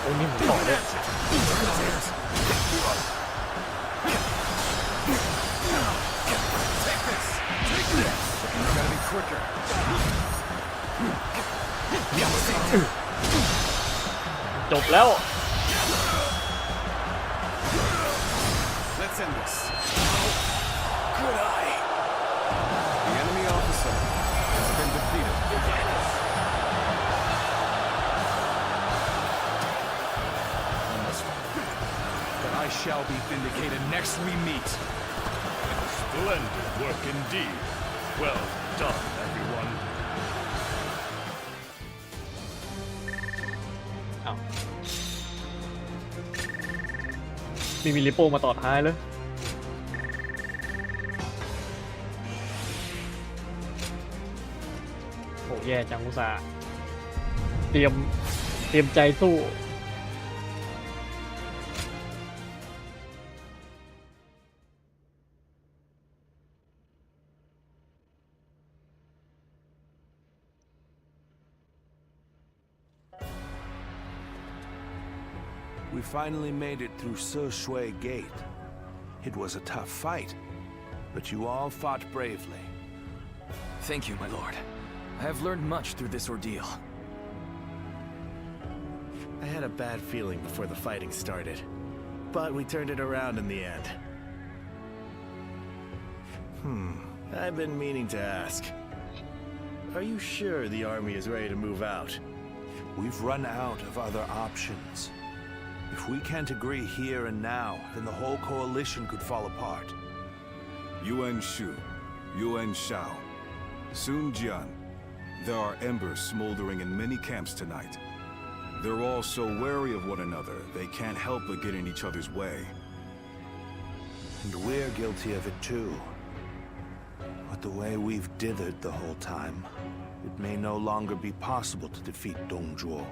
โอ้นี่หมุนต่อเลย จบแล้ว Let's end this. Could I? The enemy officer has been defeated. But I shall be vindicated next we meet. Splendid work indeed. Well done, everyone. อ้าวมีมิลิโป้มาต่อท้ายเลยโหแย่จังอุตส่าห์เตรียมใจสู้ We finally made it through Shui Gate. It was a tough fight, but you all fought bravely. Thank you, my lord. I have learned much through this ordeal. I had a bad feeling before the fighting started, but we turned it around in the end. I've been meaning to ask. Are you sure the army is ready to move out? We've run out of other options. If we can't agree here and now, then the whole coalition could fall apart. Yuan Shu, Yuan Shao, Sun Jian. There are embers smoldering in many camps tonight. They're all so wary of one another, they can't help but get in each other's way. And we're guilty of it too. But the way we've dithered the whole time, it may no longer be possible to defeat Dongzhuo.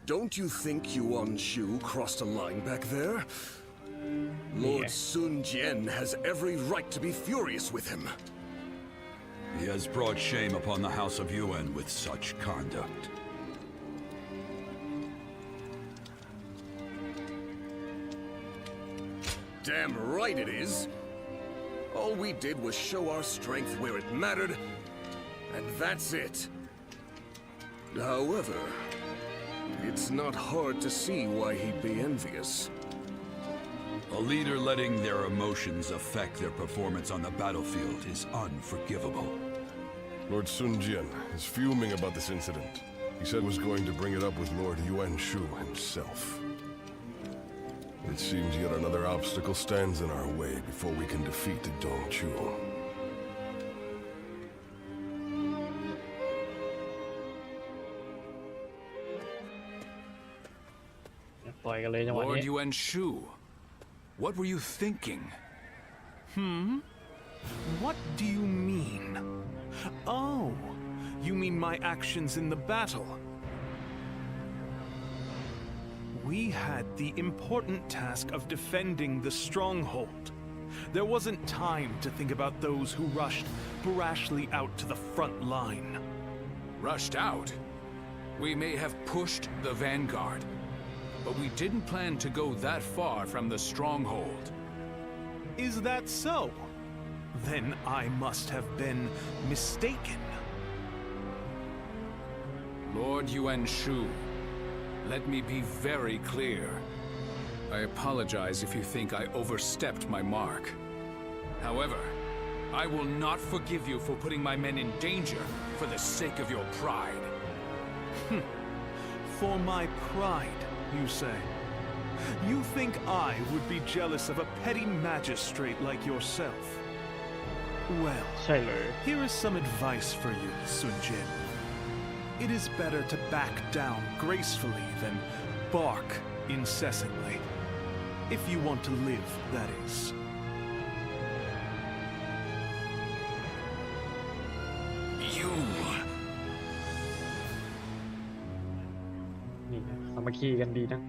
Don't you think Yuan Shu crossed a line back there? Lord Sun Jian has every right to be furious with him. He has brought shame upon the House of Yuan with such conduct. Damn right it is. All we did was show our strength where it mattered, and that's it. However, it's not hard to see why he'd be envious. A leader letting their emotions affect their performance on the battlefield is unforgivable. Lord Sun Jian is fuming about this incident. He said was going to bring it up with Lord Yuan Shu himself. It seems yet another obstacle stands in our way before we can defeat the Dongchu. ปล่อยกันเลยจังหวะนี้ Lord Yuan Shu, what were you thinking? What do you mean? Oh, you mean my actions in the battle? We had the important task of defending the stronghold. There wasn't time to think about those who rushed brashly out to the front line. Rushed out? We may have pushed the vanguard, but we didn't plan to go that far from the stronghold. Is that so? Then I must have been mistaken. Lord Yuan Shu, let me be very clear. I apologize if you think I overstepped my mark. However, I will not forgive you for putting my men in danger for the sake of your pride. For my pride, you say? You think I would be jealous of a petty magistrate like yourself? Well, here is some advice for you, Sun Jin. It is better to back down gracefully than bark incessantly. If you want to live, that is. You. นี่สามัคคีกันดีนะ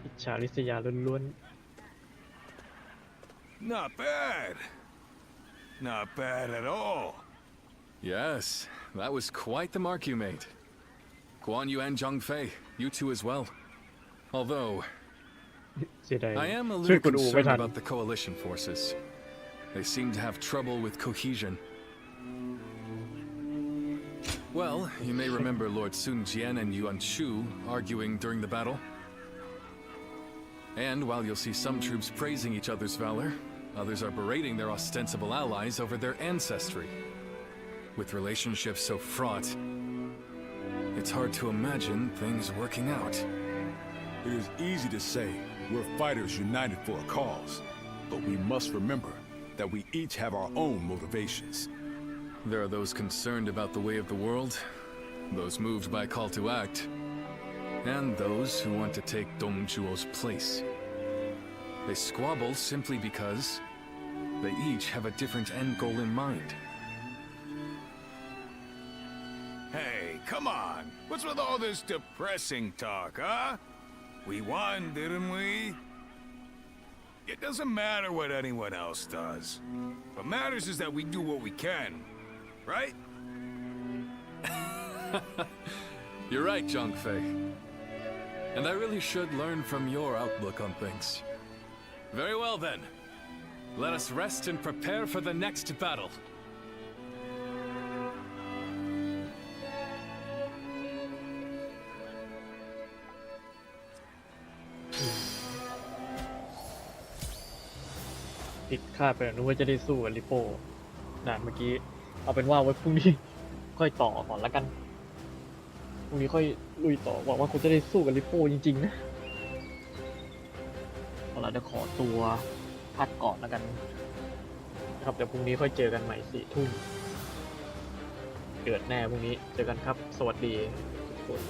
อิจฉาริษยาล้วน Not bad. Not bad at all. Yes, that was quite the mark you made. Guan Yu and Zhang Fei, you two as well. Although, I am a little concerned about the coalition forces. They seem to have trouble with cohesion. Well, you may remember Lord Sun Jian and Yuan Shu arguing during the battle. And while you'll see some troops praising each other's valor, others are berating their ostensible allies over their ancestry. With relationships so fraught, it's hard to imagine things working out. It is easy to say we're fighters united for a cause, but we must remember that we each have our own motivations. There are those concerned about the way of the world, those moved by a call to act, and those who want to take Dongjuo's place. They squabble simply because they each have a different end goal in mind. Hey, come on. What's with all this depressing talk, huh? We won, didn't we? It doesn't matter what anyone else does. What matters is that we do what we can, right? You're right, Zhang Fei. And I really should learn from your outlook on things. Very well then. Let us rest and prepare for the next battle.ติดคาดไปนึกว่าจะได้สู้กับลิโป้ด่านเมื่อกี้เอาเป็นว่าไว้พรุ่งนี้ค่อยต่อก่อนแล้วกันพรุ่งนี้ค่อยลุยต่อหวังว่าคุณจะได้สู้กับลิโป้จริงๆนะเราจะขอตัวพักก่อนแล้วกันนะครับเดี๋ยวพรุ่งนี้ค่อยเจอกันใหม่4 ทุ่มเกิดแน่พรุ่งนี้เจอกันครับสวัสดีทุกคน